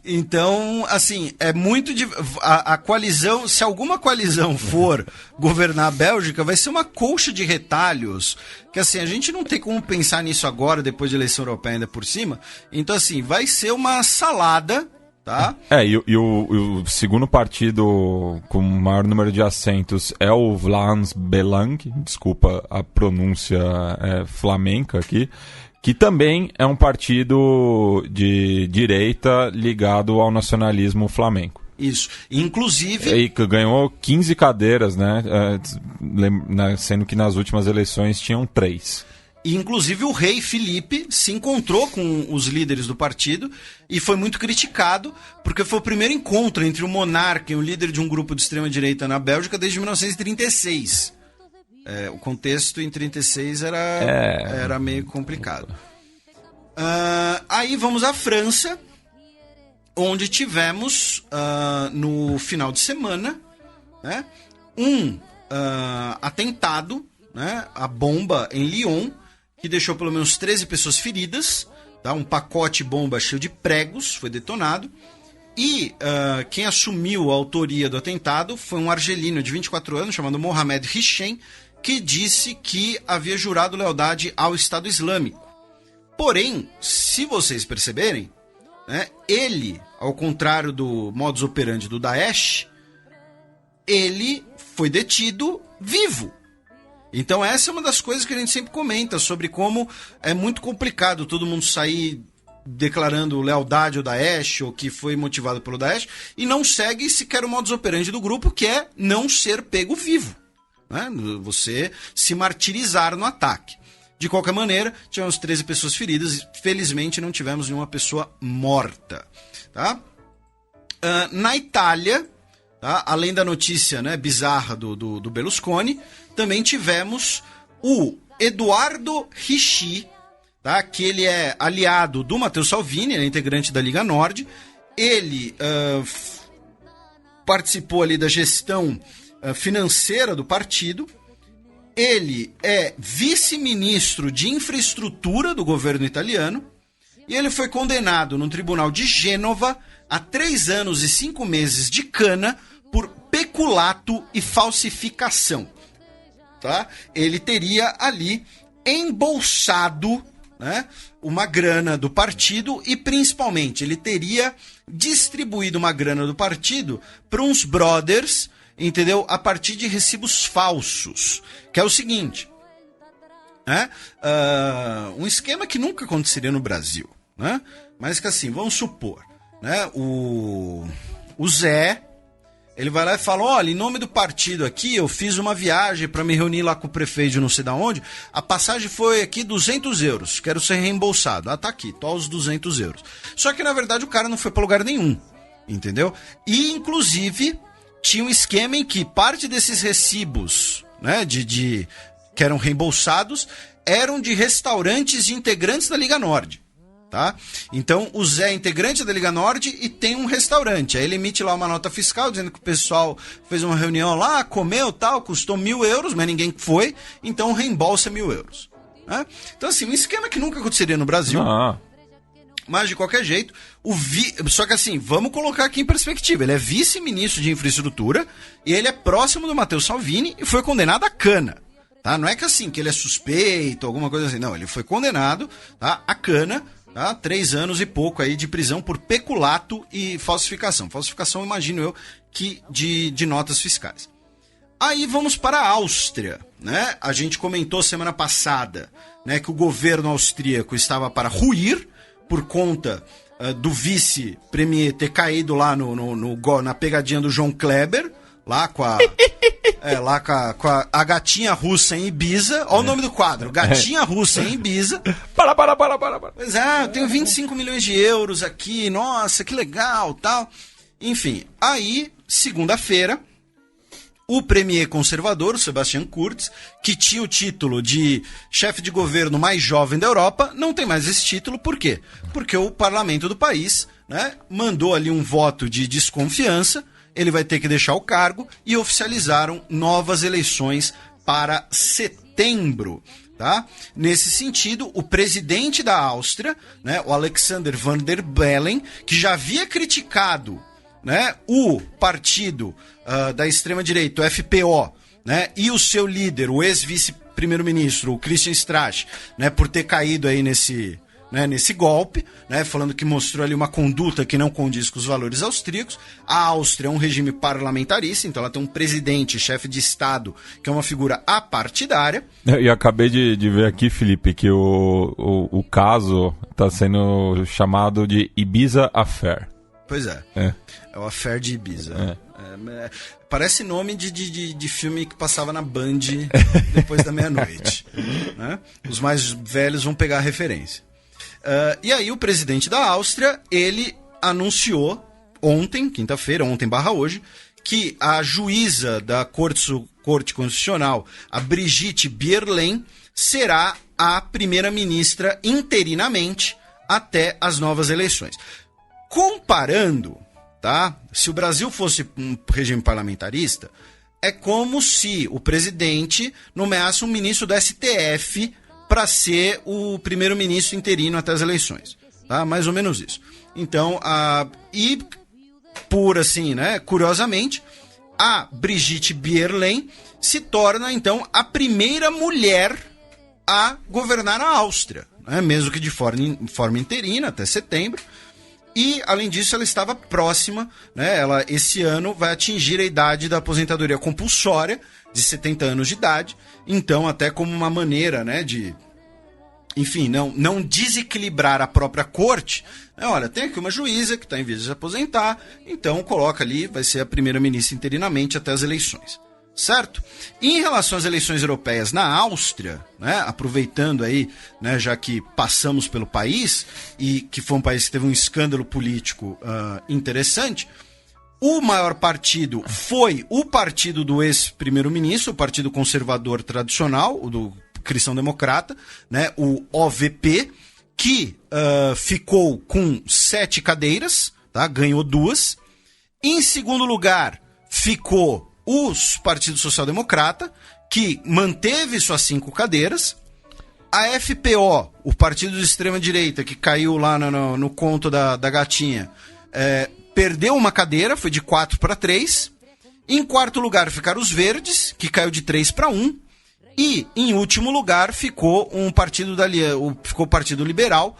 S2: Então, assim, é muito... A coalizão, se alguma coalizão for governar a Bélgica, vai ser uma colcha de retalhos, que assim, a gente não tem como pensar nisso agora, depois de eleição europeia ainda por cima. Então, assim, vai ser uma salada, tá?
S4: E o segundo partido com o maior número de assentos é o Vlaams Belang, desculpa a pronúncia flamenca aqui, que também é um partido de direita ligado ao nacionalismo flamenco.
S2: Isso. Inclusive...
S4: E que ganhou 15 cadeiras, né? Sendo que nas últimas eleições tinham 3.
S2: E, inclusive, o rei Felipe se encontrou com os líderes do partido e foi muito criticado, porque foi o primeiro encontro entre o monarca e o líder de um grupo de extrema-direita na Bélgica desde 1936. O contexto em 36 era meio complicado. Aí vamos à França, onde tivemos, no final de semana, né, um atentado, né, a bomba em Lyon, que deixou pelo menos 13 pessoas feridas, tá? Um pacote bomba cheio de pregos foi detonado, e quem assumiu a autoria do atentado foi um argelino de 24 anos, chamado Mohamed Hichem, que disse que havia jurado lealdade ao Estado Islâmico. Porém, se vocês perceberem, né, ele, ao contrário do modus operandi do Daesh, ele foi detido vivo. Então essa é uma das coisas que a gente sempre comenta sobre como é muito complicado todo mundo sair declarando lealdade ao Daesh ou que foi motivado pelo Daesh e não segue sequer o modus operandi do grupo, que é não ser pego vivo, né? Você se martirizar no ataque. De qualquer maneira, tivemos 13 pessoas feridas e felizmente não tivemos nenhuma pessoa morta, tá? Na Itália, tá? Além da notícia, né, bizarra do Berlusconi, também tivemos o Edoardo Ricci, tá? Que ele é aliado do Matteo Salvini, ele é integrante da Liga Nord. Ele participou ali da gestão financeira do partido. Ele é vice-ministro de infraestrutura do governo italiano e ele foi condenado no tribunal de Gênova a 3 anos e 5 meses de cana por peculato e falsificação. Tá? Ele teria ali embolsado, né, uma grana do partido e principalmente ele teria distribuído uma grana do partido para uns brothers, entendeu? A partir de recibos falsos, que é o seguinte, né? Um esquema que nunca aconteceria no Brasil, né? Mas que assim, vamos supor, né? O Zé, ele vai lá e fala, olha, em nome do partido aqui, eu fiz uma viagem para me reunir lá com o prefeito de não sei da onde, a passagem foi aqui 200 euros, quero ser reembolsado. Ah, tá aqui, tô os 200 euros. Só que na verdade o cara não foi para lugar nenhum, entendeu? E inclusive tinha um esquema em que parte desses recibos, né, que eram reembolsados, eram de restaurantes de integrantes da Liga Nord, tá? Então o Zé é integrante da Liga Nord e tem um restaurante. Aí ele emite lá uma nota fiscal dizendo que o pessoal fez uma reunião lá, comeu tal, custou 1.000 euros, mas ninguém foi, então reembolsa 1.000 euros. Né? Então assim, um esquema que nunca aconteceria no Brasil. Mas, de qualquer jeito, só que assim, vamos colocar aqui em perspectiva. Ele é vice-ministro de infraestrutura e ele é próximo do Matteo Salvini e foi condenado a cana. Tá? Não é que assim, que ele é suspeito, alguma coisa assim. Não, ele foi condenado, tá, a cana, tá? 3 anos e pouco aí de prisão por peculato e falsificação. Falsificação, imagino eu, que de notas fiscais. Aí vamos para a Áustria, né? A gente comentou semana passada, né, que o governo austríaco estava para ruir por conta do vice-premier ter caído lá na pegadinha do João Kleber, lá com a gatinha russa em Ibiza. Olha o nome do quadro, Gatinha Russa em Ibiza.
S4: Para.
S2: Pois é, eu tenho 25 milhões de euros aqui, nossa, que legal, tal. Enfim, aí, segunda-feira, o premier conservador, o Sebastian Kurz, que tinha o título de chefe de governo mais jovem da Europa, não tem mais esse título. Por quê? Porque o parlamento do país, né, mandou ali um voto de desconfiança, ele vai ter que deixar o cargo e oficializaram novas eleições para setembro. Tá? Nesse sentido, o presidente da Áustria, né, o Alexander Van der Bellen, que já havia criticado, né, o partido da extrema-direita, o FPO, né, e o seu líder, o ex-vice-primeiro-ministro, o Christian Strache, né, por ter caído aí nesse golpe, né, falando que mostrou ali uma conduta que não condiz com os valores austríacos. A Áustria é um regime parlamentarista, então ela tem um presidente, chefe de Estado, que é uma figura apartidária.
S4: E acabei de ver aqui, Felipe, que o caso está sendo chamado de Ibiza Affair.
S2: Pois é. É o Affair de Ibiza. Parece nome de filme que passava na Band depois da meia-noite. Né? Os mais velhos vão pegar a referência. E aí o presidente da Áustria, ele anunciou ontem, quinta-feira, ontem/hoje, que a juíza da Corte Constitucional, a Brigitte Bierlein, será a primeira-ministra interinamente até as novas eleições. Comparando, tá? Se o Brasil fosse um regime parlamentarista, é como se o presidente nomeasse um ministro do STF para ser o primeiro-ministro interino até as eleições, tá? Mais ou menos isso. Então, por assim, né, curiosamente, a Brigitte Bierlein se torna, então, a primeira mulher a governar a Áustria, né, mesmo que de forma interina, até setembro. E, além disso, ela estava próxima, né, ela, esse ano, vai atingir a idade da aposentadoria compulsória, de 70 anos de idade. Então, até como uma maneira, né, de, enfim, não desequilibrar a própria corte, né, olha, tem aqui uma juíza que está em vias de se aposentar, então coloca ali, vai ser a primeira-ministra interinamente até as eleições. Certo? Em relação às eleições europeias na Áustria, né, aproveitando aí, né, já que passamos pelo país, e que foi um país que teve um escândalo político interessante, o maior partido foi o partido do ex-primeiro-ministro, o Partido Conservador Tradicional, o do Cristão-Democrata, né, o OVP, que ficou com 7 cadeiras, tá, ganhou 2. Em segundo lugar, ficou o Partido Social Democrata, que manteve suas 5 cadeiras. A FPO, o partido de extrema-direita, que caiu lá no conto da gatinha, perdeu uma cadeira, foi de 4 para 3. Em quarto lugar ficaram os Verdes, que caiu de 3 para 1. E, em último lugar, ficou o Partido Liberal,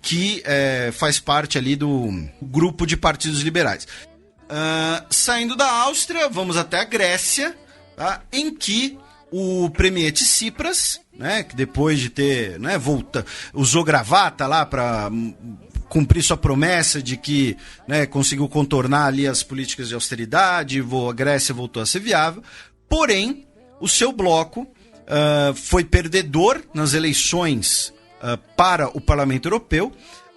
S2: que faz parte ali do grupo de partidos liberais. Saindo da Áustria, vamos até a Grécia, tá? Em que o premier Tsipras, né, que depois de ter, né, usou gravata lá para cumprir sua promessa de que, né, conseguiu contornar ali as políticas de austeridade, a Grécia voltou a ser viável, porém, o seu bloco foi perdedor nas eleições para o Parlamento Europeu.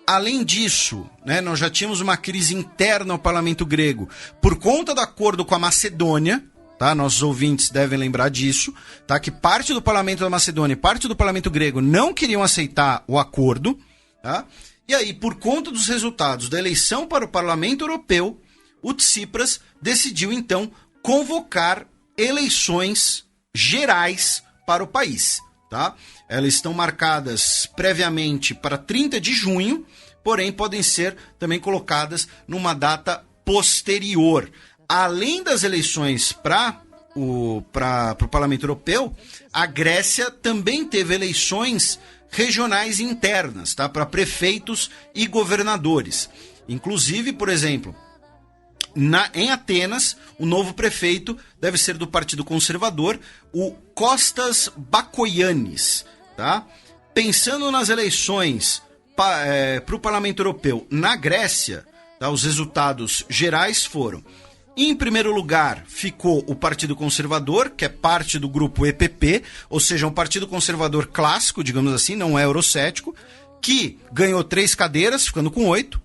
S2: Além disso, né, nós já tínhamos uma crise interna ao Parlamento grego por conta do acordo com a Macedônia, tá? Nossos ouvintes devem lembrar disso, tá? Que parte do Parlamento da Macedônia e parte do Parlamento grego não queriam aceitar o acordo, tá? E aí, por conta dos resultados da eleição para o Parlamento Europeu, o Tsipras decidiu, então, convocar eleições gerais para o país, tá? Elas estão marcadas previamente para 30 de junho, porém podem ser também colocadas numa data posterior. Além das eleições para o Parlamento Europeu, a Grécia também teve eleições regionais internas, tá? Para prefeitos e governadores. Inclusive, por exemplo, em Atenas, o novo prefeito deve ser do Partido Conservador, o Kostas Bakoyannis, tá? Pensando nas eleições para o Parlamento Europeu na Grécia, tá? Os resultados gerais foram: em primeiro lugar ficou o Partido Conservador, que é parte do grupo EPP, ou seja, um partido conservador clássico, digamos assim, não é eurocético, que ganhou 3 cadeiras, ficando com 8.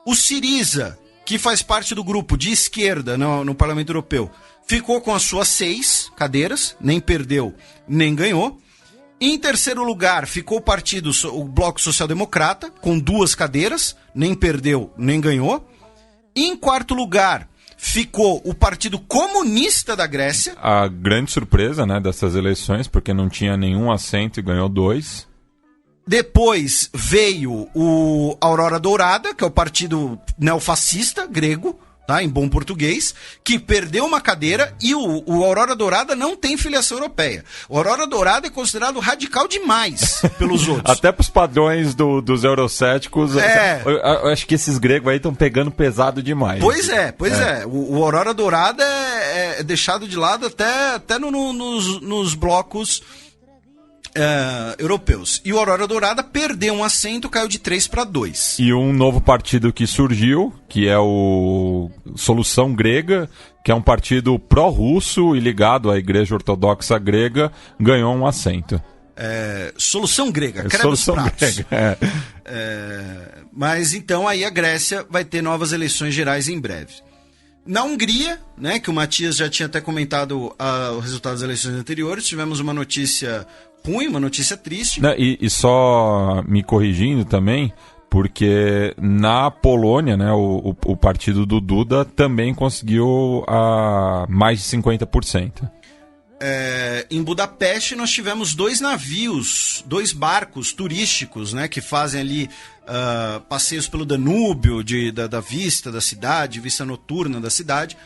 S2: O Syriza, que faz parte do grupo de esquerda no Parlamento Europeu, ficou com as suas 6 cadeiras, nem perdeu, nem ganhou. Em terceiro lugar, ficou o Bloco Social Democrata, com 2 cadeiras, nem perdeu, nem ganhou. Em quarto lugar, ficou o Partido Comunista da Grécia.
S4: A grande surpresa, né, dessas eleições, porque não tinha nenhum assento e ganhou 2.
S2: Depois veio o Aurora Dourada, que é o partido neofascista grego, tá, em bom português, que perdeu uma cadeira, e o Aurora Dourada não tem filiação europeia. O Aurora Dourada é considerado radical demais pelos outros.
S4: Até pros padrões dos eurocéticos, eu acho que esses gregos aí estão pegando pesado demais.
S2: Pois é. O Aurora Dourada é deixado de lado até nos blocos europeus. E o Aurora Dourada perdeu um assento, caiu de 3 para 2.
S4: E um novo partido que surgiu, que é o Solução Grega, que é um partido pró-russo e ligado à Igreja Ortodoxa Grega, ganhou um assento.
S2: Solução Grega, credo os pratos.
S4: Grega,
S2: mas então aí a Grécia vai ter novas eleições gerais em breve. Na Hungria, né, que o Matias já tinha até comentado o resultado das eleições anteriores, tivemos uma notícia ruim, uma notícia triste.
S4: E só me corrigindo também, porque na Polônia, né, o partido do Duda também conseguiu mais de 50%.
S2: Em Budapeste nós tivemos 2 navios, 2 barcos turísticos, né, que fazem ali passeios pelo Danúbio, da vista da cidade, vista noturna da cidade.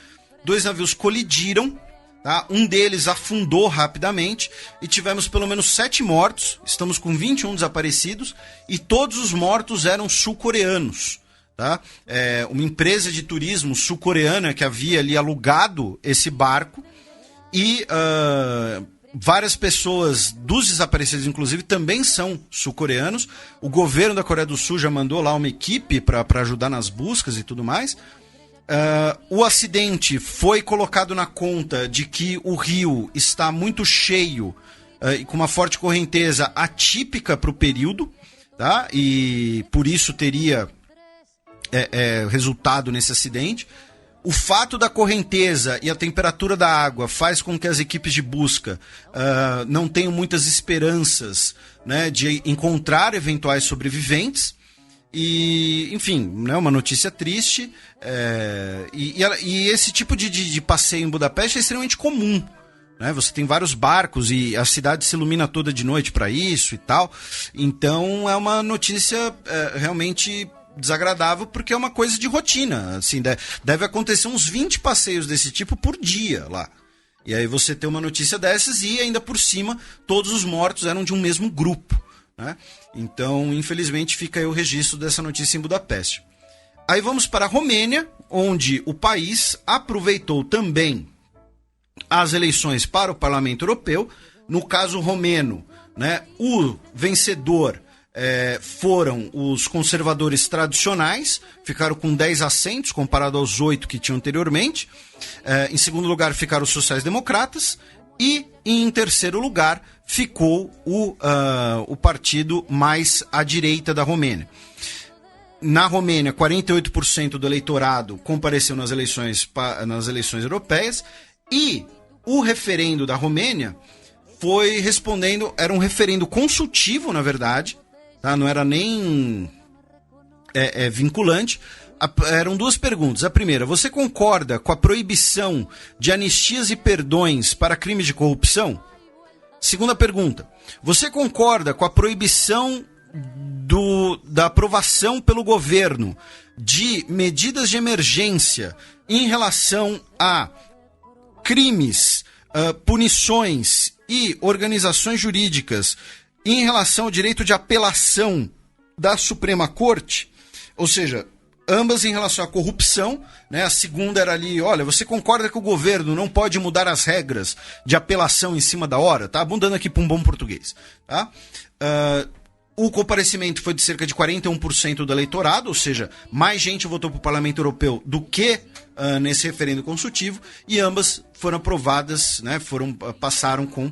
S2: 2 navios colidiram, tá? Um deles afundou rapidamente e tivemos pelo menos 7 mortos, estamos com 21 desaparecidos e todos os mortos eram sul-coreanos. Tá? Uma empresa de turismo sul-coreana que havia ali alugado esse barco e várias pessoas dos desaparecidos, inclusive, também são sul-coreanos. O governo da Coreia do Sul já mandou lá uma equipe para ajudar nas buscas e tudo mais. O acidente foi colocado na conta de que o rio está muito cheio e com uma forte correnteza atípica para o período, tá? E por isso teria resultado nesse acidente. O fato da correnteza e a temperatura da água faz com que as equipes de busca não tenham muitas esperanças, né, de encontrar eventuais sobreviventes. E, enfim, né, uma notícia triste. E esse tipo de passeio em Budapeste é extremamente comum. Né? Você tem vários barcos e a cidade se ilumina toda de noite para isso e tal. Então é uma notícia realmente desagradável, porque é uma coisa de rotina, assim, deve acontecer uns 20 passeios desse tipo por dia lá, e aí você tem uma notícia dessas e ainda por cima todos os mortos eram de um mesmo grupo, né? Então infelizmente fica aí o registro dessa notícia em Budapeste. Aí vamos para a Romênia, onde o país aproveitou também as eleições para o Parlamento Europeu. No caso romeno, né, o vencedor foram os conservadores tradicionais, ficaram com 10 assentos, comparado aos 8 que tinham anteriormente. Em segundo lugar ficaram os sociais-democratas e, em terceiro lugar, ficou o partido mais à direita da Romênia. Na Romênia, 48% do eleitorado compareceu nas eleições europeias e o referendo da Romênia foi respondendo, era um referendo consultivo, na verdade, tá? Não era nem vinculante. Eram 2 perguntas. A primeira, você concorda com a proibição de anistias e perdões para crimes de corrupção? Segunda pergunta, você concorda com a proibição da aprovação pelo governo de medidas de emergência em relação a crimes, punições e organizações jurídicas em relação ao direito de apelação da Suprema Corte? Ou seja, ambas em relação à corrupção, né? A segunda era ali, olha, você concorda que o governo não pode mudar as regras de apelação em cima da hora? Tá mudando aqui para um bom português, tá? O comparecimento foi de cerca de 41% do eleitorado, ou seja, mais gente votou para o Parlamento Europeu do que nesse referendo consultivo, e ambas foram aprovadas, né, passaram com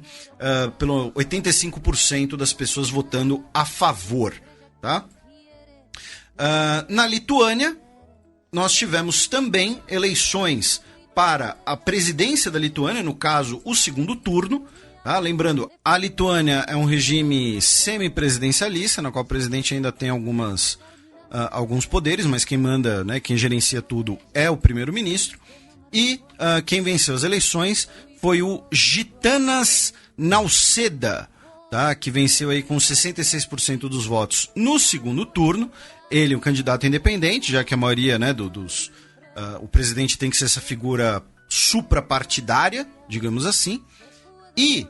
S2: pelo 85% das pessoas votando a favor. Tá? Na Lituânia, nós tivemos também eleições para a presidência da Lituânia, no caso, o segundo turno. Tá? Lembrando, a Lituânia é um regime semipresidencialista, na qual o presidente ainda tem alguns poderes, mas quem manda, né, quem gerencia tudo é o primeiro-ministro. E quem venceu as eleições foi o Gitanas Nausėda, tá? Que venceu aí com 66% dos votos no segundo turno. Ele é um candidato independente, já que a maioria, né, o presidente tem que ser essa figura suprapartidária, digamos assim. E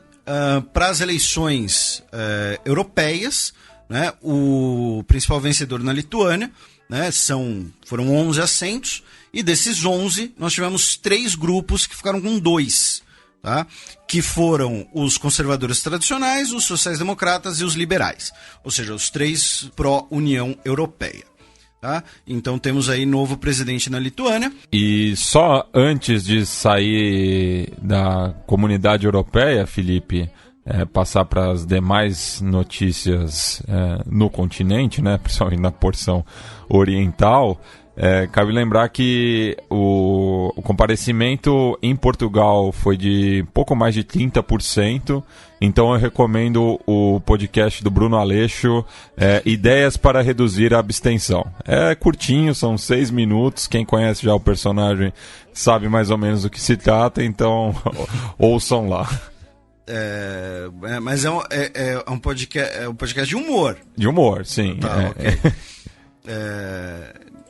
S2: para as eleições europeias, né, o principal vencedor na Lituânia, né, foram 11 assentos, e desses 11 nós tivemos 3 grupos que ficaram com 2, tá? Que foram os conservadores tradicionais, os sociais-democratas e os liberais, ou seja, os 3 pró-União Europeia. Tá? Então temos aí novo presidente na Lituânia.
S4: E só antes de sair da Comunidade Europeia, Felipe, passar para as demais notícias no continente, né, principalmente na porção oriental, Cabe lembrar que o comparecimento em Portugal foi de pouco mais de 30%, então eu recomendo o podcast do Bruno Aleixo, Ideias para Reduzir a Abstenção. É curtinho, são 6 minutos, quem conhece já o personagem sabe mais ou menos do que se trata, então ouçam lá.
S2: Mas é um podcast de humor.
S4: De humor, sim.
S2: Tá,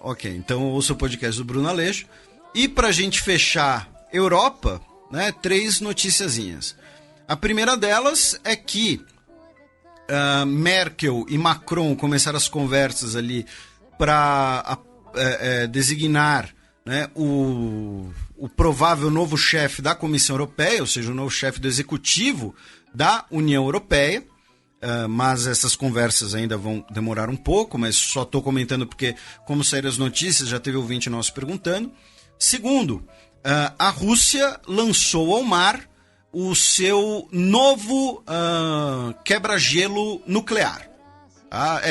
S2: ok, então ouça o podcast do Bruno Aleixo. E pra gente fechar Europa, né, 3 noticiazinhas. A primeira delas é que Merkel e Macron começaram as conversas ali para designar, né, o provável novo chefe da Comissão Europeia, ou seja, o novo chefe do executivo da União Europeia. Mas essas conversas ainda vão demorar um pouco, mas só estou comentando porque, como saíram as notícias, já teve ouvinte nosso perguntando. Segundo, a Rússia lançou ao mar o seu novo quebra-gelo nuclear.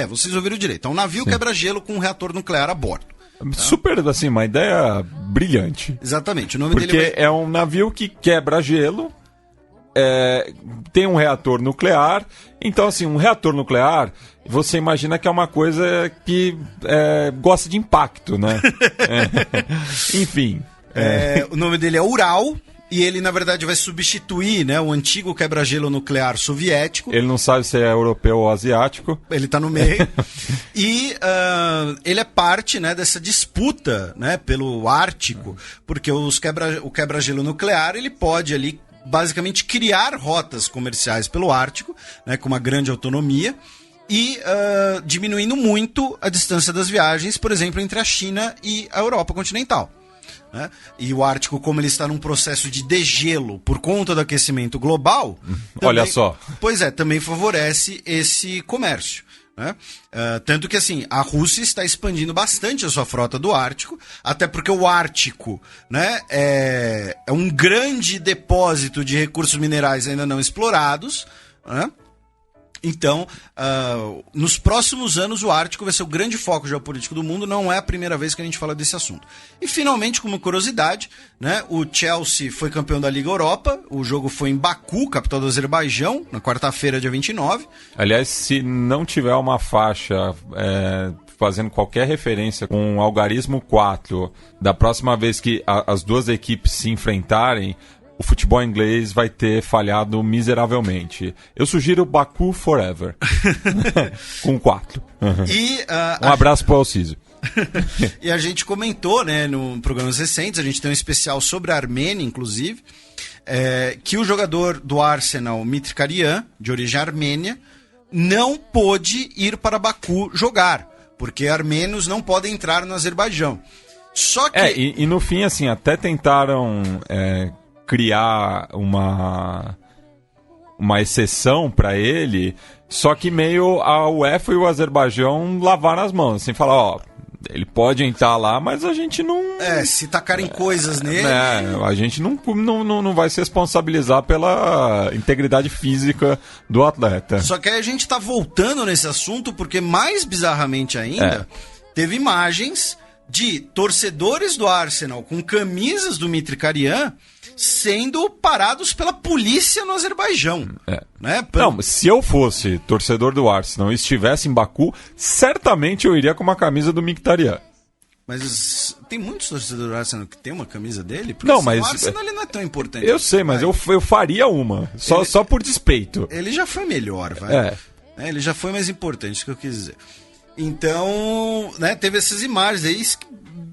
S2: Vocês ouviram direito. É um navio quebra-gelo com um reator nuclear a bordo. Tá?
S4: Super, assim, uma ideia brilhante.
S2: Exatamente. O nome
S4: porque
S2: dele
S4: é um navio que quebra gelo, tem um reator nuclear. Então, assim, um reator nuclear, você imagina que é uma coisa que gosta de impacto, né? Enfim.
S2: O nome dele é Ural. E ele, na verdade, vai substituir, né, o antigo quebra-gelo nuclear soviético.
S4: Ele não sabe se é europeu ou asiático.
S2: Ele está no meio. E ele é parte, né, dessa disputa, né, pelo Ártico, porque o quebra-gelo nuclear ele pode ali basicamente criar rotas comerciais pelo Ártico, né, com uma grande autonomia, e diminuindo muito a distância das viagens, por exemplo, entre a China e a Europa continental. Né? E o Ártico, como ele está num processo de degelo por conta do aquecimento global...
S4: Olha só.
S2: Pois também favorece esse comércio. Né? Tanto que, assim, a Rússia está expandindo bastante a sua frota do Ártico, até porque o Ártico, né, é um grande depósito de recursos minerais ainda não explorados, né? Então, nos próximos anos, o Ártico vai ser o grande foco geopolítico do mundo. Não é a primeira vez que a gente fala desse assunto. E, finalmente, como curiosidade, né, o Chelsea foi campeão da Liga Europa. O jogo foi em Baku, capital do Azerbaijão, na quarta-feira, dia 29.
S4: Aliás, se não tiver uma faixa fazendo qualquer referência com o algarismo 4, da próxima vez que as duas equipes se enfrentarem, o futebol inglês vai ter falhado miseravelmente. Eu sugiro Baku Forever. Com 4.
S2: E,
S4: um abraço para o Alcísio.
S2: E a gente comentou, né, no programas recentes, a gente tem um especial sobre a Armênia, inclusive, que o jogador do Arsenal, Mkhitaryan, de origem armênia, não pôde ir para Baku jogar, porque armênios não podem entrar no Azerbaijão. Só que...
S4: E no fim, assim, até tentaram... criar uma exceção para ele, só que meio a UEFA e o Azerbaijão lavaram as mãos, assim, falar, ele pode entrar lá, mas a gente não...
S2: se tacarem coisas nele...
S4: a gente não vai se responsabilizar pela integridade física do atleta.
S2: Só que aí a gente tá voltando nesse assunto, porque mais bizarramente ainda, teve imagens de torcedores do Arsenal com camisas do Mkhitaryan sendo parados pela polícia no Azerbaijão. Né?
S4: Não, se eu fosse torcedor do Arsenal e estivesse em Baku, certamente eu iria com uma camisa do Mkhitaryan.
S2: Mas tem muitos torcedores do Arsenal que tem uma camisa dele? Porque
S4: não,
S2: assim,
S4: mas
S2: o Arsenal ele não é tão importante.
S4: Eu sei, mas eu faria uma. Só por despeito.
S2: Ele já foi melhor, vai. Ele já foi mais importante, isso que eu quis dizer. Então, né, teve essas imagens aí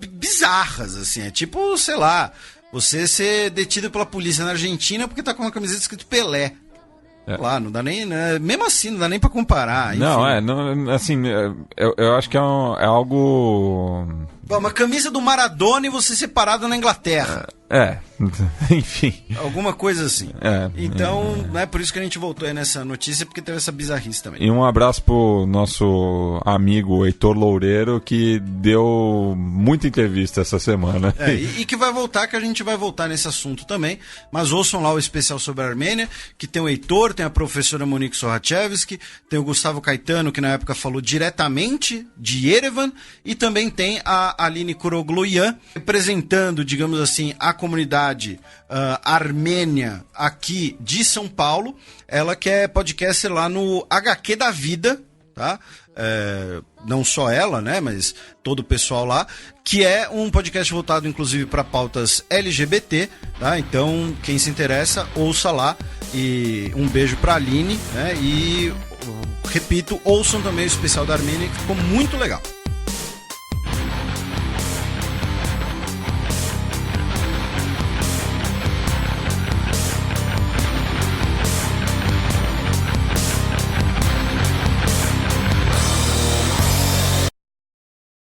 S2: bizarras, assim. É tipo, sei lá, você ser detido pela polícia na Argentina porque tá com uma camiseta escrito Pelé. Lá, não dá nem... Né, mesmo assim, não dá nem pra comparar. Enfim.
S4: Não, assim, eu acho que é algo...
S2: Uma camisa do Maradona e você separado na Inglaterra.
S4: Enfim.
S2: Alguma coisa assim. Então, não é por isso que a gente voltou aí nessa notícia, porque teve essa bizarrice também.
S4: E um abraço pro nosso amigo Heitor Loureiro, que deu muita entrevista essa semana.
S2: E que vai voltar, que a gente vai voltar nesse assunto também. Mas ouçam lá o especial sobre a Armênia, que tem o Heitor, tem a professora Monique Sorachevsky, tem o Gustavo Caetano, que na época falou diretamente de Yerevan, e também tem a Aline Kurogluyan, representando, digamos assim, a comunidade armênia aqui de São Paulo. Ela que é podcaster lá no HQ da Vida, tá? Não só ela, né, mas todo o pessoal lá, que é um podcast voltado inclusive para pautas LGBT, tá? Então, quem se interessa, ouça lá. E um beijo para a Aline, né? E repito, ouçam também o especial da Armênia, que ficou muito legal.